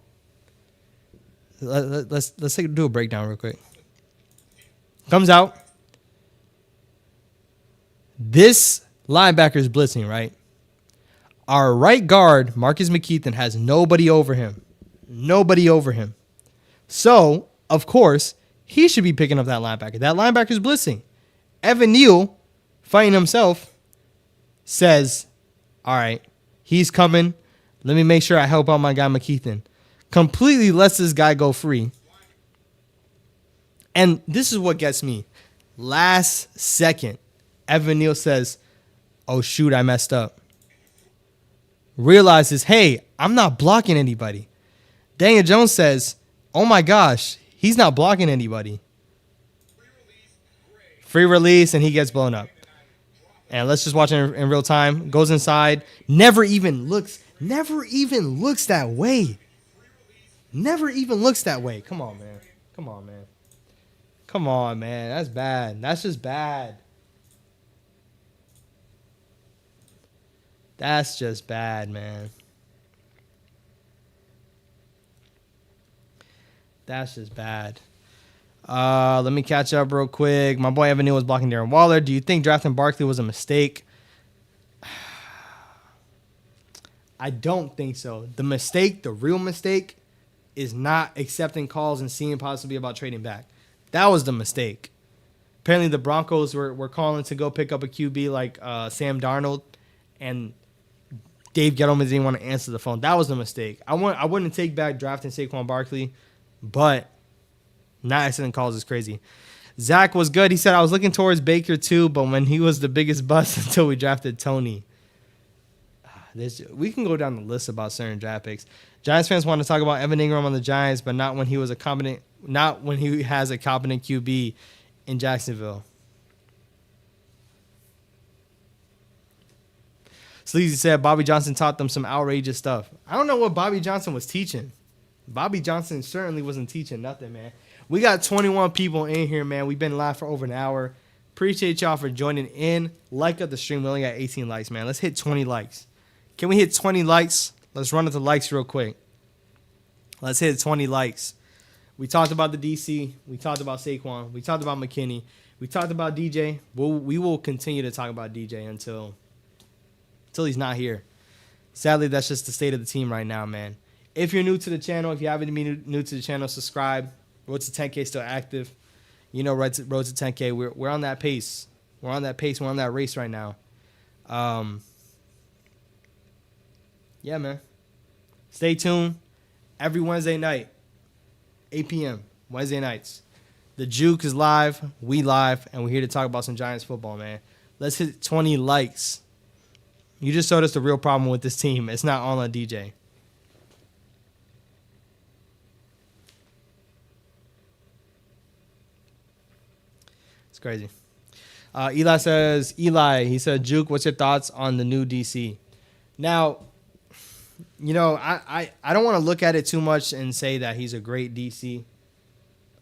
Let's do a breakdown real quick. Comes out. This linebacker is blitzing, right? Our right guard, Marcus McKeithen, has nobody over him. So, of course, he should be picking up that linebacker. That linebacker's blitzing. Evan Neal, fighting himself, says, all right, he's coming. Let me make sure I help out my guy McKeithen. Completely lets this guy go free. And this is what gets me. Last second, Evan Neal says, oh, shoot, I messed up. Realizes, hey, I'm not blocking anybody. Daniel Jones says, oh, my gosh, he's not blocking anybody. Free release, and he gets blown up. And let's just watch it in real time. Goes inside. Never even looks that way. Come on, man. That's bad. That's just bad. That's just bad, man. That's just bad. Let me catch up real quick. My boy Evan Neal was blocking Darren Waller. Do you think drafting Barkley was a mistake? I don't think so. The real mistake, is not accepting calls and seeing possibly about trading back. That was the mistake. Apparently the Broncos were calling to go pick up a QB like Sam Darnold, and Dave Gettleman didn't want to answer the phone. That was the mistake. I wouldn't take back drafting Saquon Barkley, but not accepting calls is crazy. Zach was good. He said, I was looking towards Baker too, but when he was the biggest bust until we drafted Tony. We can go down the list about certain draft picks. Giants fans want to talk about Evan Ingram on the Giants, but not when he has a competent QB in Jacksonville. Sleazy said Bobby Johnson taught them some outrageous stuff. I don't know what Bobby Johnson was teaching. Bobby Johnson certainly wasn't teaching nothing, man. We got 21 people in here, man. We've been live for over an hour. Appreciate y'all for joining in. Like up the stream. We only got 18 likes, man. Let's hit 20 likes. Can we hit 20 likes? Let's run up the likes real quick. Let's hit 20 likes. We talked about the DC. We talked about Saquon. We talked about McKinney. We talked about DJ. We will continue to talk about DJ until he's not here. Sadly, that's just the state of the team right now, man. If you're new to the channel, if you haven't been new to the channel, subscribe. Road to 10K still active. You know, road to 10K. We're on that pace. We're on that pace. We're on that race right now. Yeah, man. Stay tuned. Every Wednesday night, 8 p.m. Wednesday nights. The Juke is live. We live. And we're here to talk about some Giants football, man. Let's hit 20 likes. You just showed us the real problem with this team. It's not all on DJ. It's crazy. Eli says, he said, Juke, what's your thoughts on the new DC? Now, you know, I don't want to look at it too much and say that he's a great DC.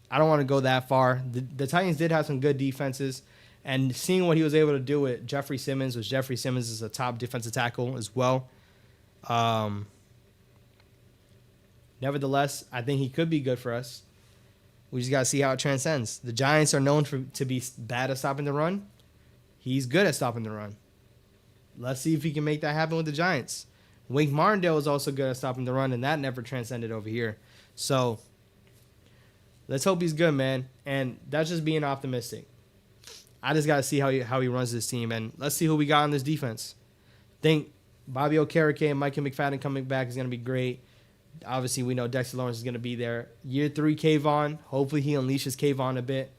I don't want to go that far. The Titans did have some good defenses, and seeing what he was able to do with Jeffrey Simmons, which Jeffrey Simmons is a top defensive tackle as well. Nevertheless, I think he could be good for us. We just got to see how it transcends. The Giants are known to be bad at stopping the run. He's good at stopping the run. Let's see if he can make that happen with the Giants. Wink Martindale is also good at stopping the run, and that never transcended over here. So let's hope he's good, man. And that's just being optimistic. I just got to see how he runs this team, and let's see who we got on this defense. Think Bobby Okereke and Micah McFadden coming back is going to be great. Obviously, we know Dexter Lawrence is going to be there. Year 3, Kayvon. Hopefully, he unleashes Kayvon a bit.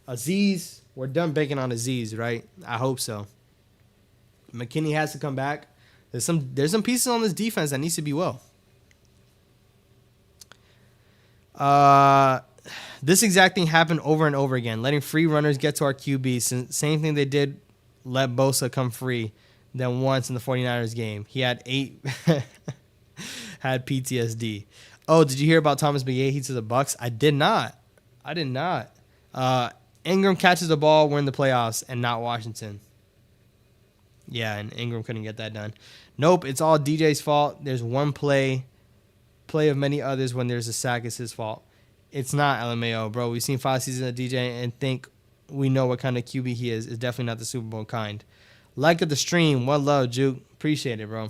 Aziz, we're done banking on Aziz, right? I hope so. McKinney has to come back. There's some pieces on this defense that needs to be well. This exact thing happened over and over again, letting free runners get to our QB. Same thing they did, let Bosa come free. Then once in the 49ers game, he had 8 had PTSD. Oh, did you hear about Thomas McGahee to the Bucks? I did not. Ingram catches the ball, we're in the playoffs, and not Washington. Yeah, and Ingram couldn't get that done. Nope, it's all DJ's fault. There's one play of many others. When there's a sack, it's his fault. It's not LMAO, bro. We've seen 5 seasons of DJ and think we know what kind of QB he is. It's definitely not the Super Bowl kind. Like of the stream. One love, Juke. Appreciate it, bro.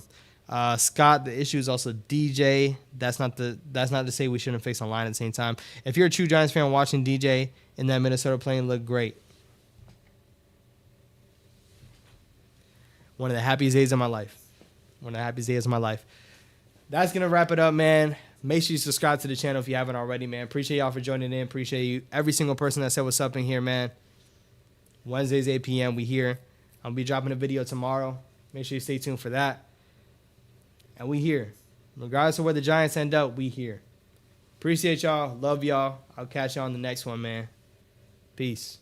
Scott, the issue is also DJ. That's not to say we shouldn't face online at the same time. If you're a true Giants fan watching DJ in that Minnesota plane, look great. One of the happiest days of my life. That's going to wrap it up, man. Make sure you subscribe to the channel if you haven't already, man. Appreciate y'all for joining in. Appreciate you. Every single person that said what's up in here, man. Wednesdays, 8 p.m. We here. I'll be dropping a video tomorrow. Make sure you stay tuned for that. And we here. Regardless of where the Giants end up, we here. Appreciate y'all. Love y'all. I'll catch y'all on the next one, man. Peace.